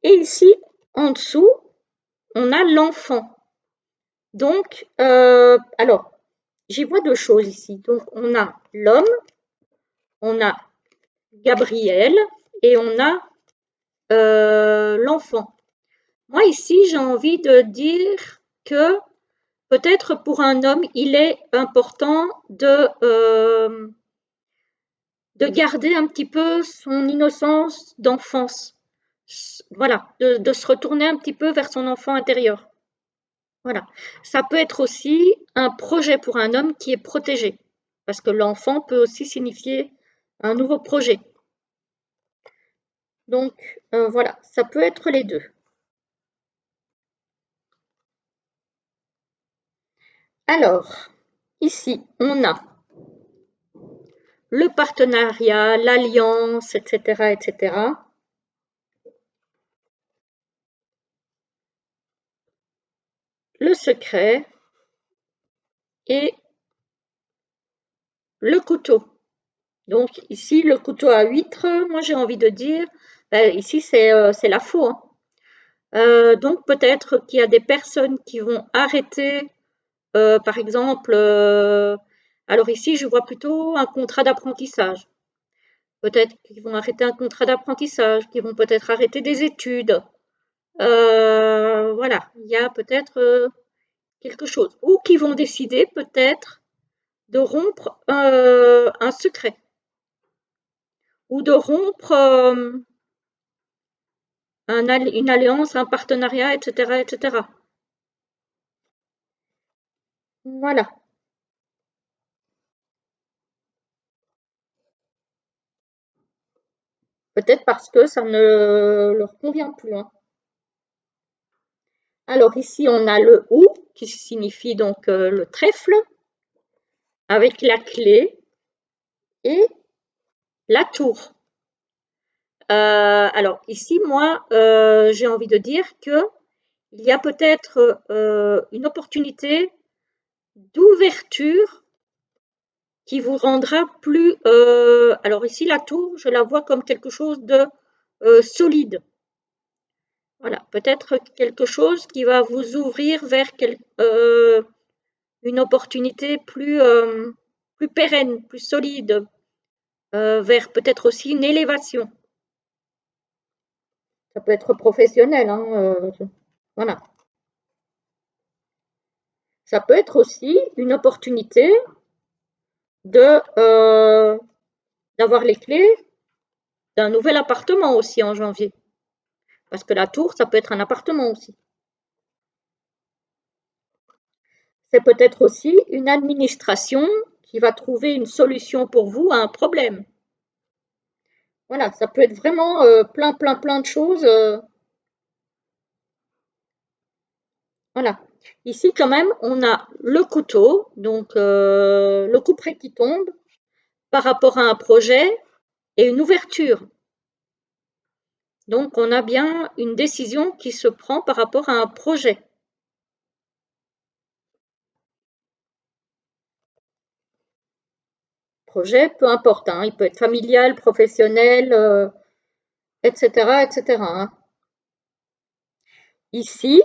Et ici, en dessous, on a l'enfant. Donc, alors, j'y vois deux choses ici. Donc, on a l'homme, on a Gabriel et on a l'enfant. Moi, ici, j'ai envie de dire que peut-être pour un homme, il est important de garder un petit peu son innocence d'enfance. Voilà, de se retourner un petit peu vers son enfant intérieur. Voilà. Ça peut être aussi un projet pour un homme qui est protégé, parce que l'enfant peut aussi signifier un nouveau projet. Donc voilà, ça peut être les deux. Alors, ici, on a le partenariat, l'alliance, etc., etc. Le secret et le couteau. Donc ici, le couteau à huître, moi j'ai envie de dire, ici c'est la faux, hein. Donc peut-être qu'il y a des personnes qui vont arrêter, par exemple, alors ici je vois plutôt un contrat d'apprentissage. Peut-être qu'ils vont arrêter un contrat d'apprentissage, qu'ils vont peut-être arrêter des études. Voilà, il y a peut-être quelque chose. Ou qui vont décider peut-être de rompre un secret. Ou de rompre une alliance, un partenariat, etc., etc. Voilà. Peut-être parce que ça ne leur convient plus, hein. Alors ici, on a le ou qui signifie donc le trèfle avec la clé et la tour. Alors ici, moi, j'ai envie de dire que il y a peut-être une opportunité d'ouverture qui vous rendra plus. Alors ici, la tour, je la vois comme quelque chose de solide. Voilà, peut-être quelque chose qui va vous ouvrir vers une opportunité plus pérenne, plus solide, vers peut-être aussi une élévation. Ça peut être professionnel, hein, voilà. Ça peut être aussi une opportunité d'avoir les clés d'un nouvel appartement aussi en janvier. Parce que la tour, ça peut être un appartement aussi. C'est peut-être aussi une administration qui va trouver une solution pour vous à un problème. Voilà, ça peut être vraiment plein de choses. Voilà. Ici, quand même, on a le couteau, donc le couperet qui tombe par rapport à un projet et une ouverture. Donc, on a bien une décision qui se prend par rapport à un projet. Projet, peu importe, hein, il peut être familial, professionnel, etc., etc., hein. Ici,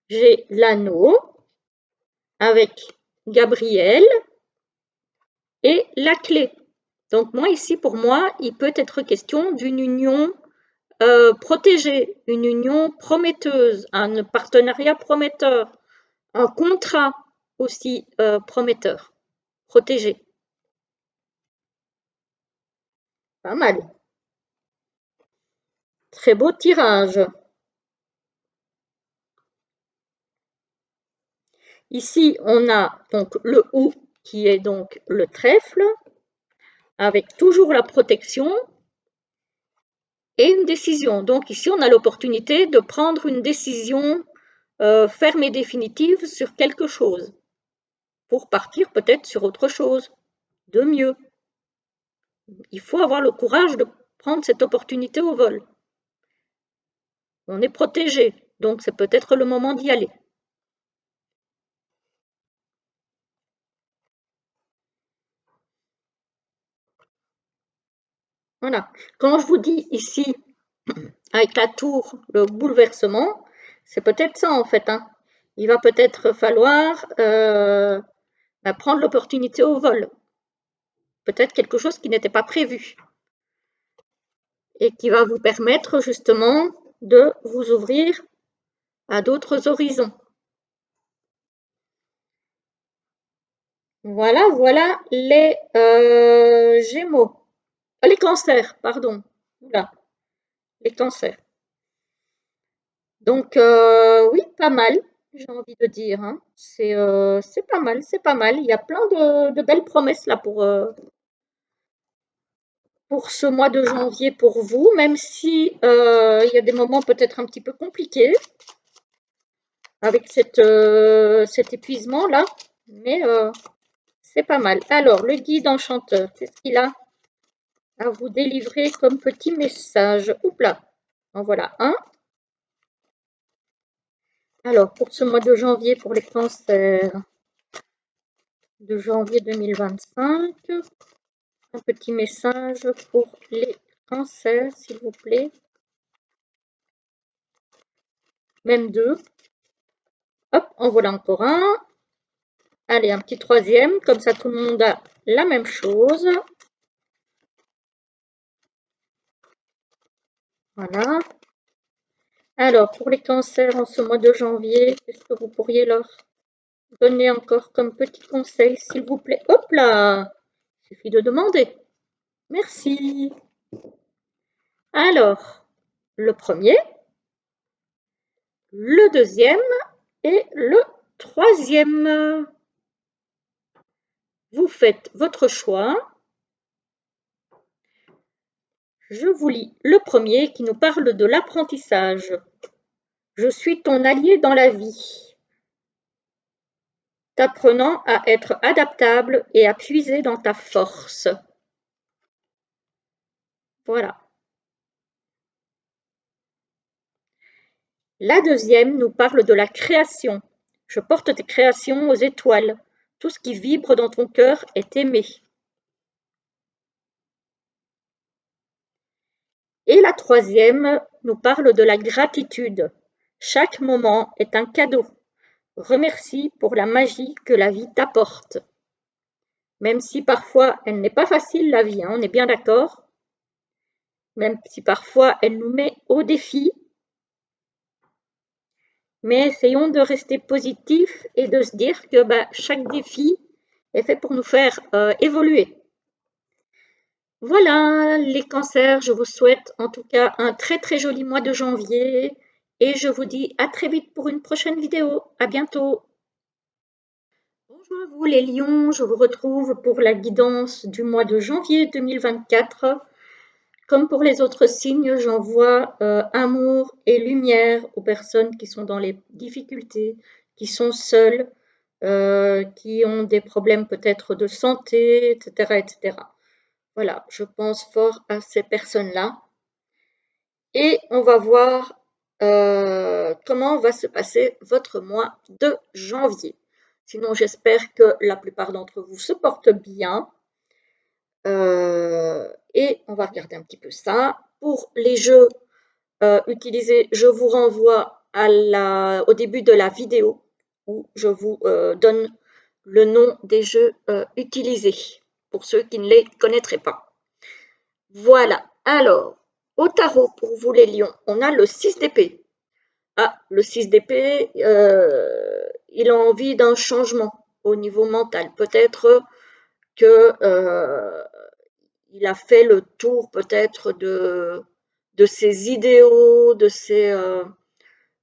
j'ai l'anneau avec Gabriel et la clé. Donc moi ici, pour moi, il peut être question d'une union protégée, une union prometteuse, un partenariat prometteur, un contrat aussi prometteur, protégé. Pas mal. Très beau tirage. Ici, on a donc le ou qui est donc le trèfle, avec toujours la protection et une décision. Donc ici, on a l'opportunité de prendre une décision ferme et définitive sur quelque chose, pour partir peut-être sur autre chose, de mieux. Il faut avoir le courage de prendre cette opportunité au vol. On est protégé, donc c'est peut-être le moment d'y aller. Voilà. Quand je vous dis ici, avec la tour, le bouleversement, c'est peut-être ça en fait, hein. Il va peut-être falloir prendre l'opportunité au vol. Peut-être quelque chose qui n'était pas prévu et qui va vous permettre justement de vous ouvrir à d'autres horizons. Voilà, voilà les Gémeaux. Les cancers, pardon. Oula, les cancers. Donc, oui, pas mal, j'ai envie de dire, hein. C'est pas mal, c'est pas mal. Il y a plein de belles promesses là pour ce mois de janvier pour vous, même si il y a des moments peut-être un petit peu compliqués avec cet épuisement-là, mais c'est pas mal. Alors, le guide enchanteur, qu'est-ce qu'il a à vous délivrer comme petit message? Oups là, en voilà un. Alors, pour ce mois de janvier, pour les cancers, de janvier 2025. Un petit message pour les cancers, s'il vous plaît. Même deux. Hop, en voilà encore un. Allez, un petit troisième, comme ça tout le monde a la même chose. Voilà. Alors, pour les cancers en ce mois de janvier, qu'est-ce que vous pourriez leur donner encore comme petit conseil, s'il vous plaît? Hop là! Il suffit de demander. Merci. Alors, le premier, le deuxième et le troisième. Vous faites votre choix. Je vous lis le premier qui nous parle de l'apprentissage. Je suis ton allié dans la vie, t'apprenant à être adaptable et à puiser dans ta force. Voilà. La deuxième nous parle de la création. Je porte tes créations aux étoiles. Tout ce qui vibre dans ton cœur est aimé. Et la troisième nous parle de la gratitude. Chaque moment est un cadeau. Remercie pour la magie que la vie t'apporte. Même si parfois elle n'est pas facile la vie, hein, on est bien d'accord. Même si parfois elle nous met au défi. Mais essayons de rester positifs et de se dire que chaque défi est fait pour nous faire évoluer. Voilà les cancers, je vous souhaite en tout cas un très très joli mois de janvier et je vous dis à très vite pour une prochaine vidéo. À bientôt. Bonjour à vous les lions, je vous retrouve pour la guidance du mois de janvier 2024. Comme pour les autres signes, j'envoie amour et lumière aux personnes qui sont dans les difficultés, qui sont seules, qui ont des problèmes peut-être de santé, etc., etc. Voilà, je pense fort à ces personnes-là. Et on va voir comment va se passer votre mois de janvier. Sinon, j'espère que la plupart d'entre vous se portent bien. Et on va regarder un petit peu ça. Pour les jeux utilisés, je vous renvoie au début de la vidéo où je vous donne le nom des jeux utilisés pour ceux qui ne les connaîtraient pas. Voilà. Alors, au tarot, pour vous les lions, on a le 6 d'épée. Ah, le 6 d'épée, il a envie d'un changement au niveau mental. Peut-être que il a fait le tour peut-être de ses idéaux, de ses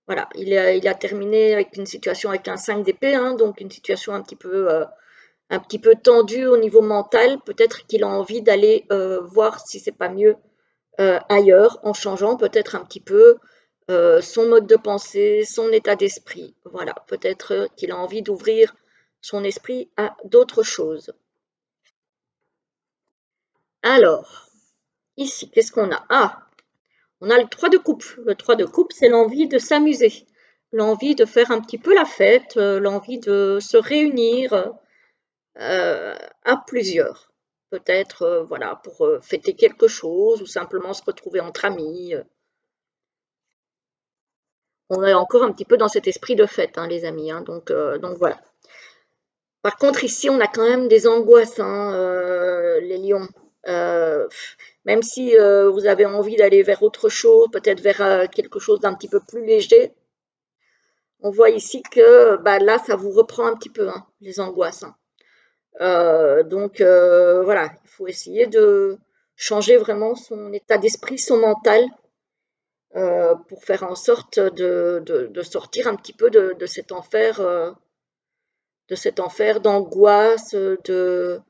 voilà, il a terminé avec une situation avec un 5 d'épée, hein, donc une situation un petit peu tendue au niveau mental. Peut-être qu'il a envie d'aller voir si c'est pas mieux ailleurs, en changeant peut-être un petit peu son mode de pensée, son état d'esprit. Voilà, peut-être qu'il a envie d'ouvrir son esprit à d'autres choses. Alors, ici, qu'est-ce qu'on a? Ah, on a le 3 de coupe. Le 3 de coupe, c'est l'envie de s'amuser, l'envie de faire un petit peu la fête, l'envie de se réunir à plusieurs. Peut-être, voilà, pour fêter quelque chose ou simplement se retrouver entre amis. On est encore un petit peu dans cet esprit de fête, hein, les amis. Hein, donc voilà. Par contre, ici, on a quand même des angoisses, hein, les lions. Euh, Même si vous avez envie d'aller vers autre chose, peut-être vers quelque chose d'un petit peu plus léger, on voit ici que là, ça vous reprend un petit peu, hein, les angoisses. Hein. Voilà, il faut essayer de changer vraiment son état d'esprit, son mental, pour faire en sorte de sortir un petit peu de cet enfer d'angoisse, de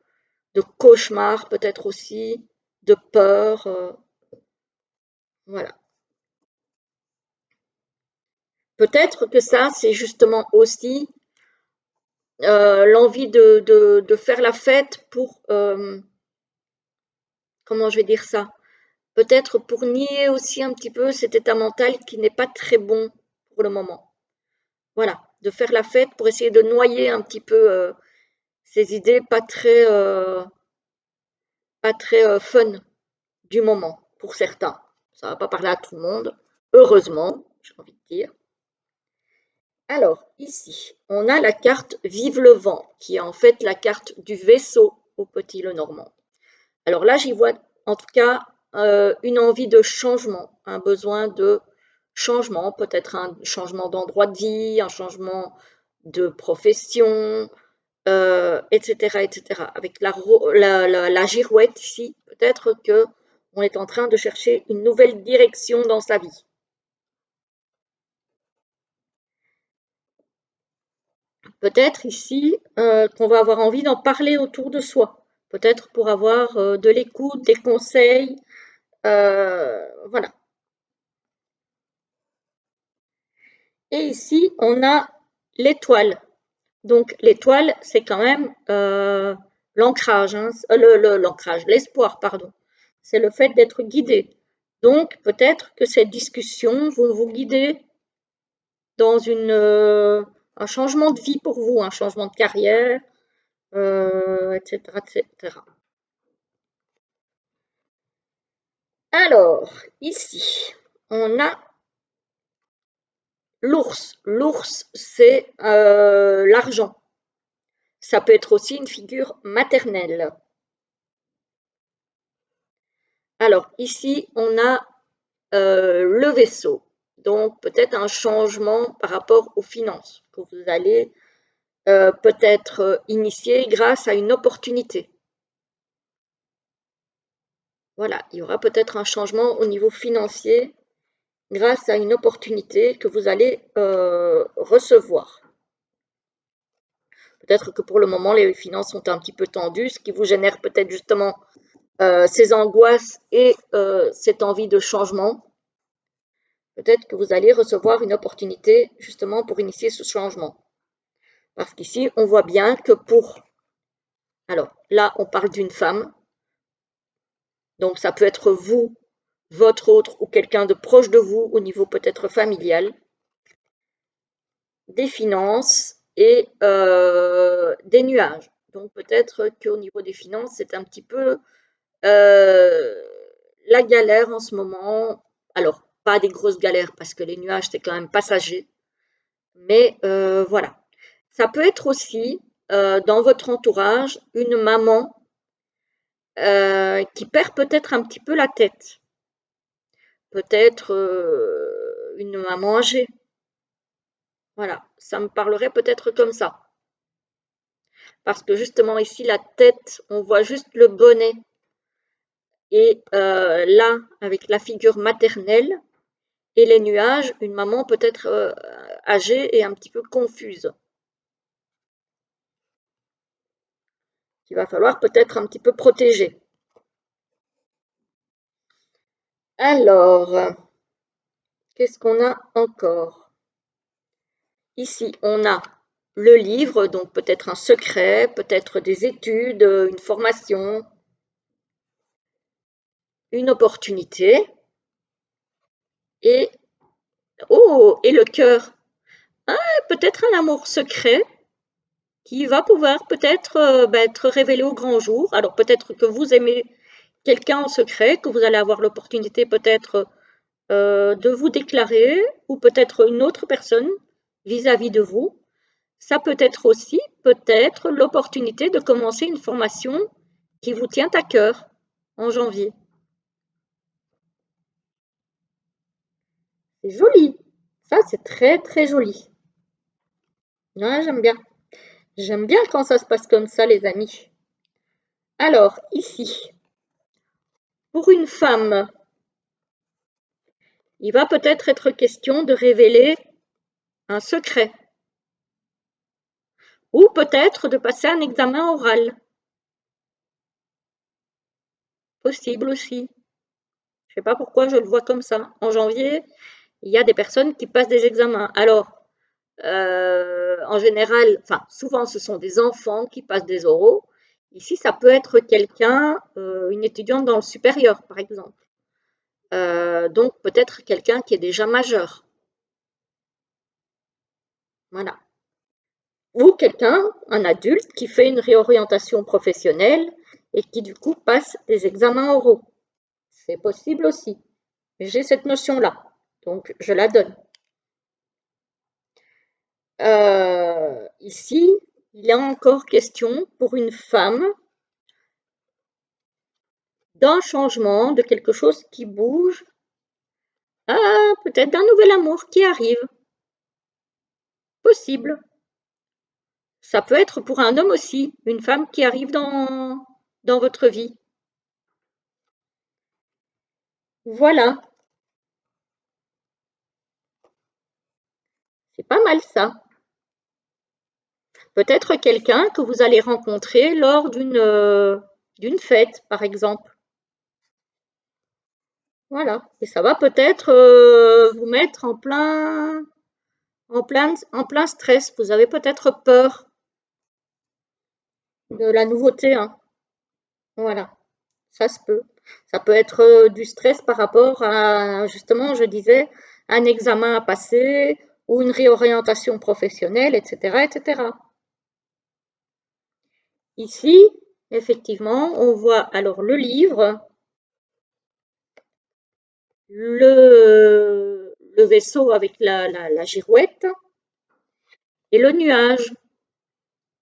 cauchemar peut-être aussi, de peur. Voilà. Peut-être que ça, c'est justement aussi l'envie de faire la fête pour, comment je vais dire ça, peut-être pour nier aussi un petit peu cet état mental qui n'est pas très bon pour le moment. Voilà, de faire la fête pour essayer de noyer un petit peu ces idées pas très fun du moment pour certains. Ça va pas parler à tout le monde, heureusement, j'ai envie de dire. Alors, ici, on a la carte Vive le vent, qui est en fait la carte du vaisseau au Petit-Lenormand. Alors là, j'y vois en tout cas une envie de changement, un besoin de changement, peut-être un changement d'endroit de vie, un changement de profession, etc., etc. Avec la girouette ici, peut-être que on est en train de chercher une nouvelle direction dans sa vie. Peut-être ici qu'on va avoir envie d'en parler autour de soi. Peut-être pour avoir de l'écoute, des conseils. Voilà. Et ici, on a l'étoile. Donc, l'étoile, c'est quand même l'ancrage, hein, l'ancrage, l'espoir, pardon. C'est le fait d'être guidé. Donc, peut-être que ces discussions vont vous guider dans un changement de vie pour vous, un changement de carrière, etc., etc. Alors, ici, on a l'ours. L'ours, c'est l'argent. Ça peut être aussi une figure maternelle. Alors, ici, on a le vaisseau. Donc, peut-être un changement par rapport aux finances que vous allez peut-être initier grâce à une opportunité. Voilà, il y aura peut-être un changement au niveau financier grâce à une opportunité que vous allez recevoir. Peut-être que pour le moment, les finances sont un petit peu tendues, ce qui vous génère peut-être justement ces angoisses et cette envie de changement. Peut-être que vous allez recevoir une opportunité justement pour initier ce changement. Parce qu'ici, on voit bien que alors là, on parle d'une femme, donc ça peut être vous, votre autre ou quelqu'un de proche de vous au niveau peut-être familial, des finances et des nuages. Donc peut-être qu'au niveau des finances, c'est un petit peu la galère en ce moment. Alors, pas des grosses galères parce que les nuages, c'est quand même passager. Mais voilà. Ça peut être aussi dans votre entourage une maman qui perd peut-être un petit peu la tête. Peut-être une maman âgée. Voilà, ça me parlerait peut-être comme ça. Parce que justement ici, la tête, on voit juste le bonnet. Et là, avec la figure maternelle et les nuages, une maman peut-être âgée et un petit peu confuse. Qu'il va falloir peut-être un petit peu protéger. Alors, qu'est-ce qu'on a encore? Ici, on a le livre, donc peut-être un secret, peut-être des études, une formation, une opportunité. Et, oh, et le cœur. Ah, peut-être un amour secret qui va pouvoir peut-être être révélé au grand jour. Alors peut-être que vous aimez quelqu'un en secret, que vous allez avoir l'opportunité peut-être de vous déclarer, ou peut-être une autre personne vis-à-vis de vous. Ça peut être aussi peut-être l'opportunité de commencer une formation qui vous tient à cœur en janvier. C'est joli. Ça, c'est très très joli. Ouais, j'aime bien. J'aime bien quand ça se passe comme ça, les amis. Alors, ici, pour une femme, il va peut-être être question de révéler un secret. Ou peut-être de passer un examen oral. Possible aussi. Je ne sais pas pourquoi je le vois comme ça. En janvier, il y a des personnes qui passent des examens. Alors, en général, enfin, souvent, ce sont des enfants qui passent des oraux. Ici, ça peut être quelqu'un, une étudiante dans le supérieur, par exemple. Donc, peut-être quelqu'un qui est déjà majeur. Voilà. ou quelqu'un, un adulte, qui fait une réorientation professionnelle et qui du coup passe des examens oraux. C'est possible aussi. J'ai cette notion-là, donc je la donne. Ici, il est encore question pour une femme d'un changement, de quelque chose qui bouge, peut-être d'un nouvel amour qui arrive. Possible. Ça peut être pour un homme aussi, une femme qui arrive dans votre vie. Voilà, c'est pas mal ça. Peut-être quelqu'un que vous allez rencontrer lors d'une fête, par exemple. Voilà, et ça va peut-être vous mettre en plein stress. Vous avez peut-être peur de la nouveauté, hein. Voilà, ça se peut. Ça peut être du stress par rapport à, justement, je disais, un examen à passer ou une réorientation professionnelle, etc., etc. Ici, effectivement, on voit alors le livre, le vaisseau avec la girouette et le nuage.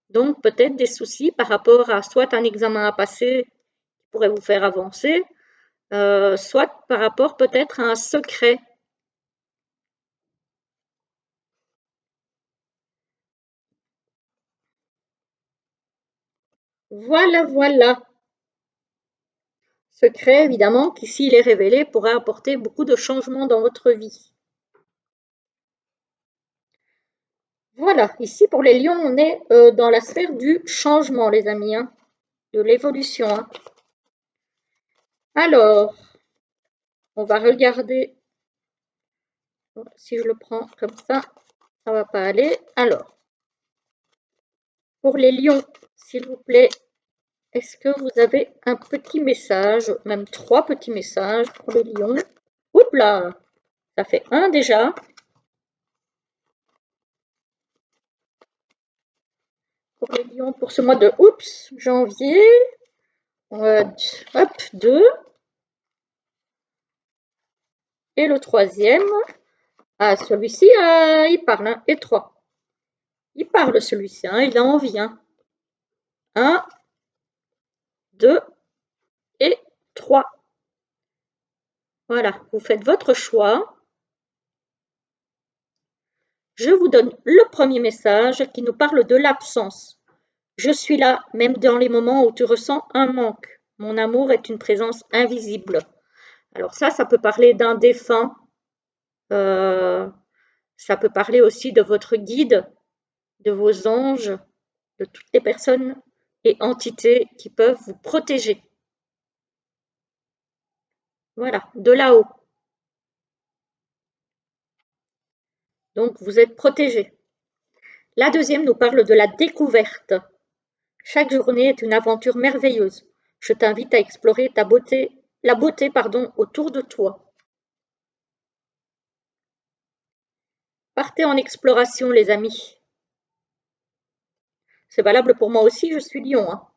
Donc peut-être des soucis par rapport à soit un examen à passer qui pourrait vous faire avancer, soit par rapport peut-être à un secret. Voilà, voilà. Secret, évidemment, qui s'il est révélé pourra apporter beaucoup de changements dans votre vie. Voilà, ici pour les lions, on est dans la sphère du changement, les amis, hein, de l'évolution, hein. Alors, on va regarder, si je le prends comme ça ne va pas aller. Alors, pour les lions, s'il vous plaît, est-ce que vous avez un petit message, même 3 petits messages pour les lions? Oups là, ça fait un déjà. Pour les lions, pour ce mois de janvier, hop, 2. Et le troisième, celui-ci, il parle, hein, et 3. Il parle celui-ci, hein, il a envie. Hein. 1, 2 et 3. Voilà, vous faites votre choix. Je vous donne le premier message qui nous parle de l'absence. Je suis là, même dans les moments où tu ressens un manque. Mon amour est une présence invisible. Alors ça peut parler d'un défunt. Euh, ça peut parler aussi de votre guide, de vos anges, de toutes les personnes et entités qui peuvent vous protéger. Voilà, de là-haut. Donc vous êtes protégé. La deuxième nous parle de la découverte. Chaque journée est une aventure merveilleuse. Je t'invite à explorer la beauté autour de toi. Partez en exploration, les amis. C'est valable pour moi aussi, je suis lion. Hein.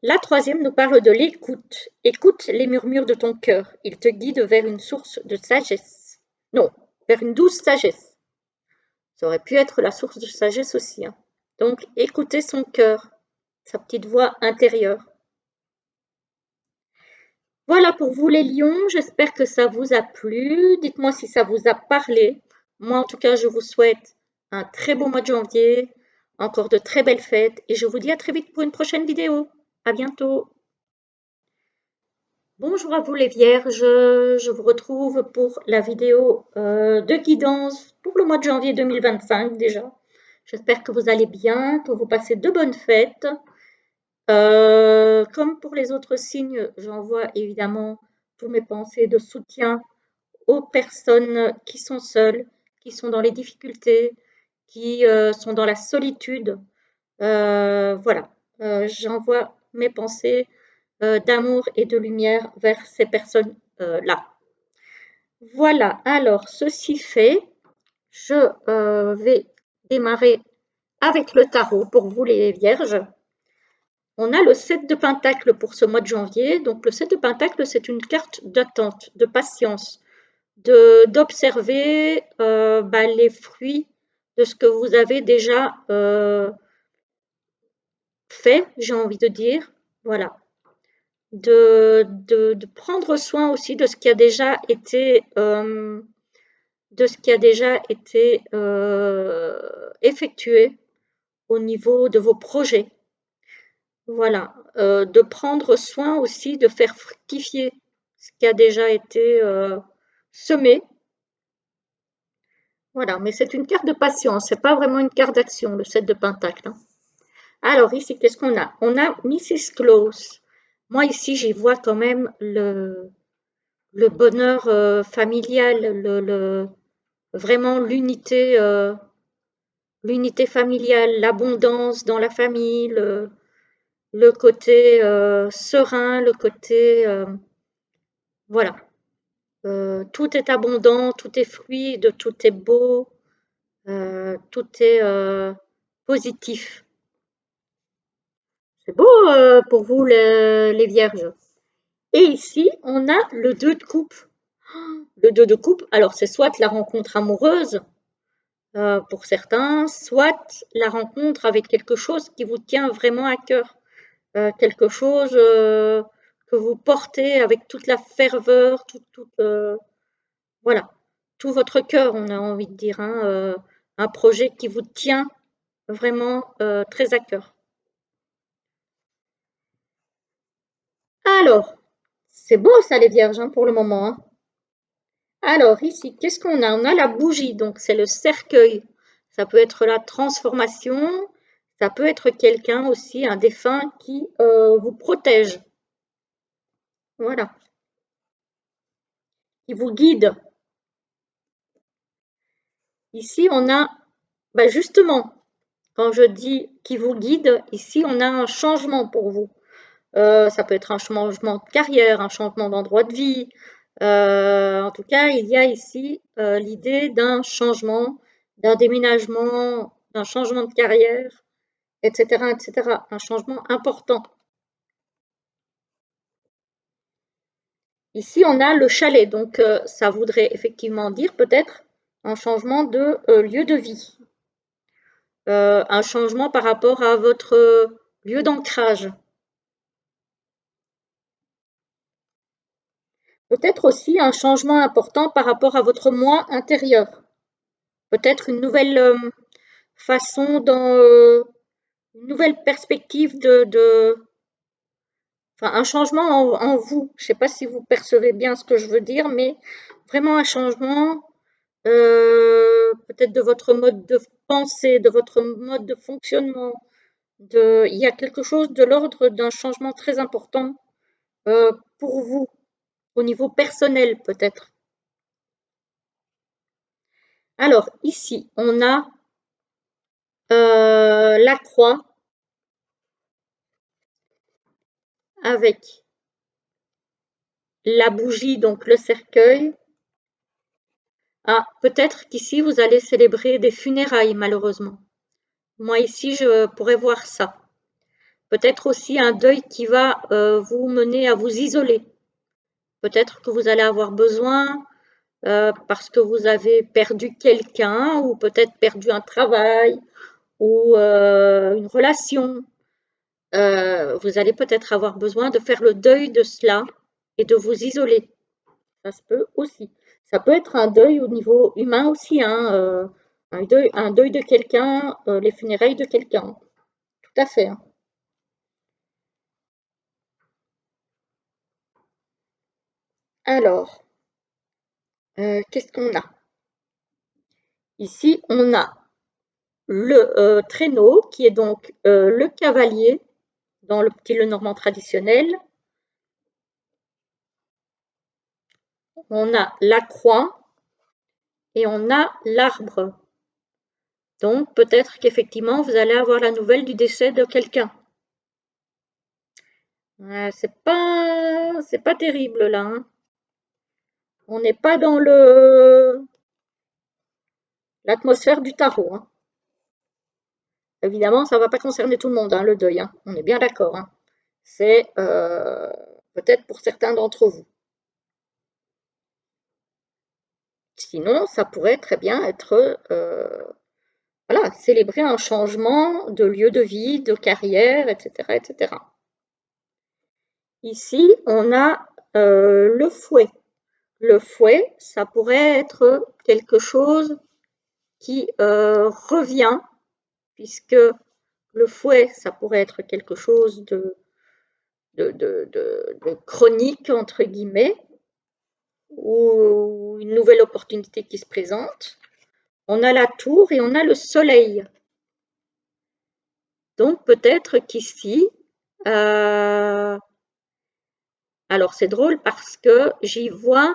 La troisième nous parle de l'écoute. Écoute les murmures de ton cœur. Il te guide vers une source de sagesse. Non, vers une douce sagesse. Ça aurait pu être la source de sagesse aussi. Hein. Donc, écoutez son cœur, sa petite voix intérieure. Voilà pour vous les lions, j'espère que ça vous a plu. Dites-moi si ça vous a parlé. Moi, en tout cas, je vous souhaite un très beau mois de janvier, encore de très belles fêtes et je vous dis à très vite pour une prochaine vidéo. À bientôt. Bonjour à vous les vierges, je vous retrouve pour la vidéo de guidance pour le mois de janvier 2025 déjà. J'espère que vous allez bien, que vous passez de bonnes fêtes. Comme pour les autres signes, j'envoie évidemment tous mes pensées de soutien aux personnes qui sont seules, qui sont dans les difficultés, qui sont dans la solitude. Voilà, j'envoie mes pensées d'amour et de lumière vers ces personnes-là. Voilà, alors ceci fait, je vais démarrer avec le tarot pour vous les vierges. On a le 7 de Pentacle pour ce mois de janvier. Donc le 7 de Pentacle, c'est une carte d'attente, de patience, d'observer les fruits de ce que vous avez déjà fait, j'ai envie de dire. Voilà. De prendre soin aussi de ce qui a déjà été effectué au niveau de vos projets. Voilà, de prendre soin aussi de faire fructifier ce qui a déjà été semé. Voilà, mais c'est une carte de patience, c'est pas vraiment une carte d'action, le 7 de Pentacle, hein. Alors ici, qu'est-ce qu'on a? On a Mrs. Claus. Moi ici, j'y vois quand même le bonheur familial, vraiment l'unité familiale, l'abondance dans la famille, le côté serein, le côté voilà. Tout est abondant, tout est fluide, tout est beau, tout est positif. C'est beau pour vous les vierges. Et ici, on a le 2 de coupe. Le 2 de coupe, alors c'est soit la rencontre amoureuse pour certains, soit la rencontre avec quelque chose qui vous tient vraiment à cœur, quelque chose que vous portez avec toute la ferveur, voilà, tout votre cœur, on a envie de dire, hein, un projet qui vous tient vraiment très à cœur. Alors, c'est beau ça les vierges hein, pour le moment, hein. Alors ici, qu'est-ce qu'on a? On a la bougie, donc c'est le cercueil. Ça peut être la transformation, ça peut être quelqu'un aussi, un défunt qui vous protège. Voilà, qui vous guide. Ici, on a, justement, quand je dis qui vous guide, ici, on a un changement pour vous. Ça peut être un changement de carrière, un changement d'endroit de vie. En tout cas, il y a ici l'idée d'un changement, d'un déménagement, d'un changement de carrière, etc., etc. Un changement important. Ici, on a le chalet, donc ça voudrait effectivement dire peut-être un changement de lieu de vie, un changement par rapport à votre lieu d'ancrage. Peut-être aussi un changement important par rapport à votre moi intérieur. Peut-être une nouvelle façon une nouvelle perspective enfin un changement en vous. Je ne sais pas si vous percevez bien ce que je veux dire, mais vraiment un changement peut-être de votre mode de pensée, de votre mode de fonctionnement. Il y a quelque chose de l'ordre d'un changement très important pour vous, au niveau personnel peut-être. Alors ici, on a la croix avec la bougie, donc le cercueil. Ah, peut-être qu'ici, vous allez célébrer des funérailles, malheureusement. Moi, ici, je pourrais voir ça. Peut-être aussi un deuil qui va vous mener à vous isoler. Peut-être que vous allez avoir besoin, parce que vous avez perdu quelqu'un, ou peut-être perdu un travail, ou une relation. Vous allez peut-être avoir besoin de faire le deuil de cela et de vous isoler. Ça se peut aussi. Ça peut être un deuil au niveau humain aussi, hein, un deuil de quelqu'un, les funérailles de quelqu'un. Tout à fait, hein. Alors, qu'est-ce qu'on a? Ici, on a le traîneau qui est donc le cavalier dans le petit Lenormand traditionnel. On a la croix et on a l'arbre. Donc peut-être qu'effectivement vous allez avoir la nouvelle du décès de quelqu'un. C'est pas terrible là, hein. On n'est pas dans l'atmosphère du tarot, hein. Évidemment, ça ne va pas concerner tout le monde, hein, le deuil, hein. On est bien d'accord, hein. C'est peut-être pour certains d'entre vous. Sinon, ça pourrait très bien être voilà, célébrer un changement de lieu de vie, de carrière, etc., etc. Ici, on a le fouet. Le fouet, ça pourrait être quelque chose qui revient, puisque le fouet, ça pourrait être quelque chose de chronique, entre guillemets, ou une nouvelle opportunité qui se présente. On a la tour et on a le soleil. Donc peut-être qu'ici, alors c'est drôle parce que j'y vois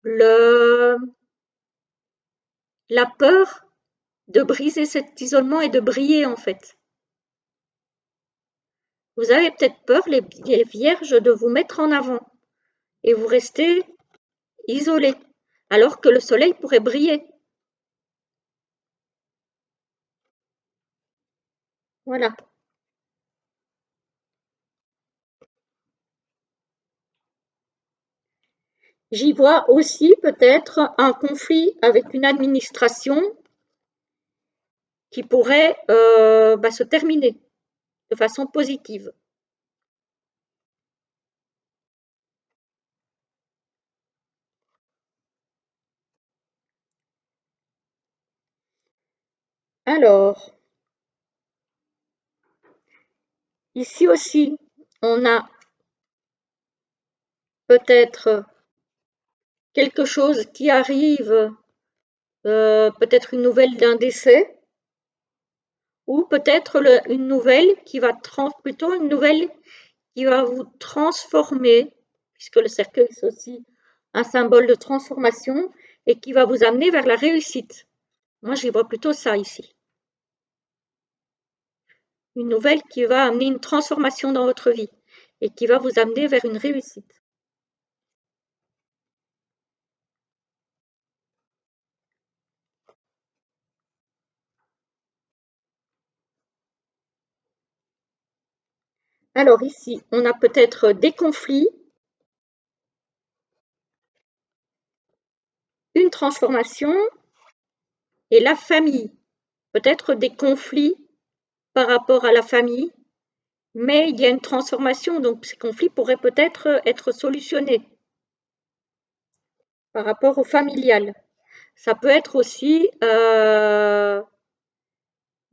la peur de briser cet isolement et de briller en fait. Vous avez peut-être peur, les vierges, de vous mettre en avant et vous restez isolés, alors que le soleil pourrait briller. Voilà. J'y vois aussi peut-être un conflit avec une administration qui pourrait se terminer de façon positive. Alors, ici aussi, on a peut-être quelque chose qui arrive, peut-être une nouvelle d'un décès, ou peut-être une nouvelle qui va plutôt une nouvelle qui va vous transformer, puisque le cercueil c'est aussi un symbole de transformation, et qui va vous amener vers la réussite. Moi, j'y vois plutôt ça ici. Une nouvelle qui va amener une transformation dans votre vie et qui va vous amener vers une réussite. Alors ici, on a peut-être des conflits, une transformation et la famille. Peut-être des conflits par rapport à la famille, mais il y a une transformation, donc ces conflits pourraient peut-être être solutionnés par rapport au familial. Ça peut être aussi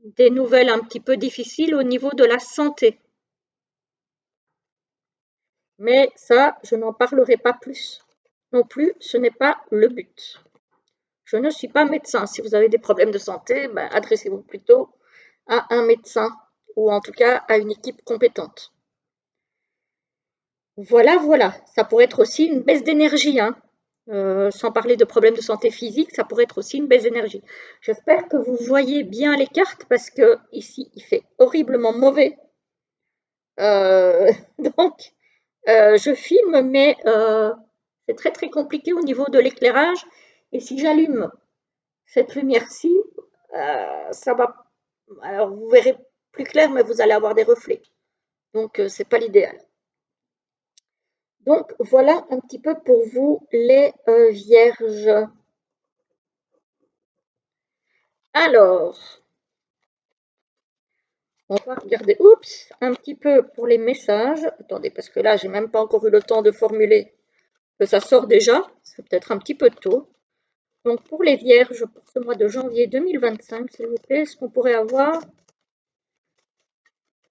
des nouvelles un petit peu difficiles au niveau de la santé. Mais ça, je n'en parlerai pas plus. Non plus, ce n'est pas le but. Je ne suis pas médecin. Si vous avez des problèmes de santé, adressez-vous plutôt à un médecin ou en tout cas à une équipe compétente. Voilà, voilà. Ça pourrait être aussi une baisse d'énergie, hein. Sans parler de problèmes de santé physique, ça pourrait être aussi une baisse d'énergie. J'espère que vous voyez bien les cartes parce que ici, il fait horriblement mauvais. Donc, je filme, mais c'est très très compliqué au niveau de l'éclairage. Et si j'allume cette lumière-ci, ça va. Alors, vous verrez plus clair, mais vous allez avoir des reflets. Donc, c'est pas l'idéal. Donc, voilà un petit peu pour vous les vierges. Alors, on va regarder, oups, un petit peu pour les messages. Attendez, parce que là, j'ai même pas encore eu le temps de formuler que ça sort déjà. C'est peut-être un petit peu tôt. Donc, pour les vierges, pour ce mois de janvier 2025, s'il vous plaît, est-ce qu'on pourrait avoir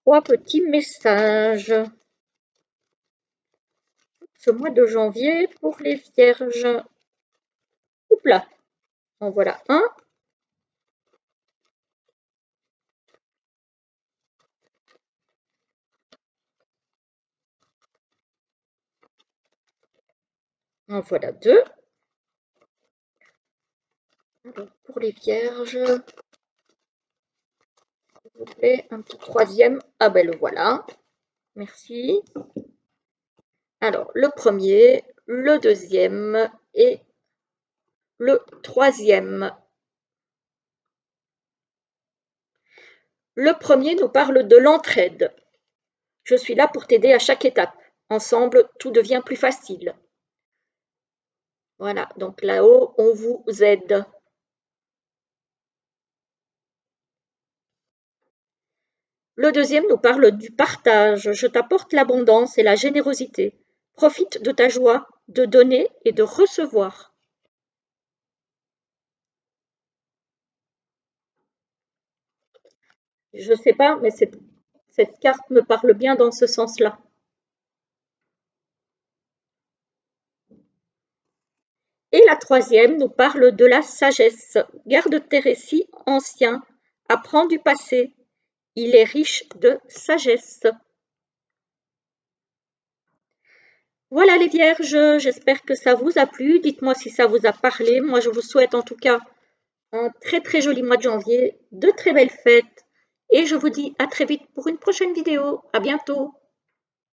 3 petits messages? Ce mois de janvier pour les vierges. Oups là, en voilà un. En voilà deux. Alors, pour les vierges, s'il vous plaît, un petit troisième. Ah ben le voilà. Merci. Alors, le premier, le deuxième et le troisième. Le premier nous parle de l'entraide. Je suis là pour t'aider à chaque étape. Ensemble, tout devient plus facile. Voilà, donc là-haut, on vous aide. Le deuxième nous parle du partage. Je t'apporte l'abondance et la générosité. Profite de ta joie de donner et de recevoir. Je ne sais pas, mais cette carte me parle bien dans ce sens-là. Et la troisième nous parle de la sagesse. Garde tes récits anciens, apprends du passé. Il est riche de sagesse. Voilà les vierges, j'espère que ça vous a plu. Dites-moi si ça vous a parlé. Moi, je vous souhaite en tout cas un très très joli mois de janvier, de très belles fêtes. Et je vous dis à très vite pour une prochaine vidéo. À bientôt.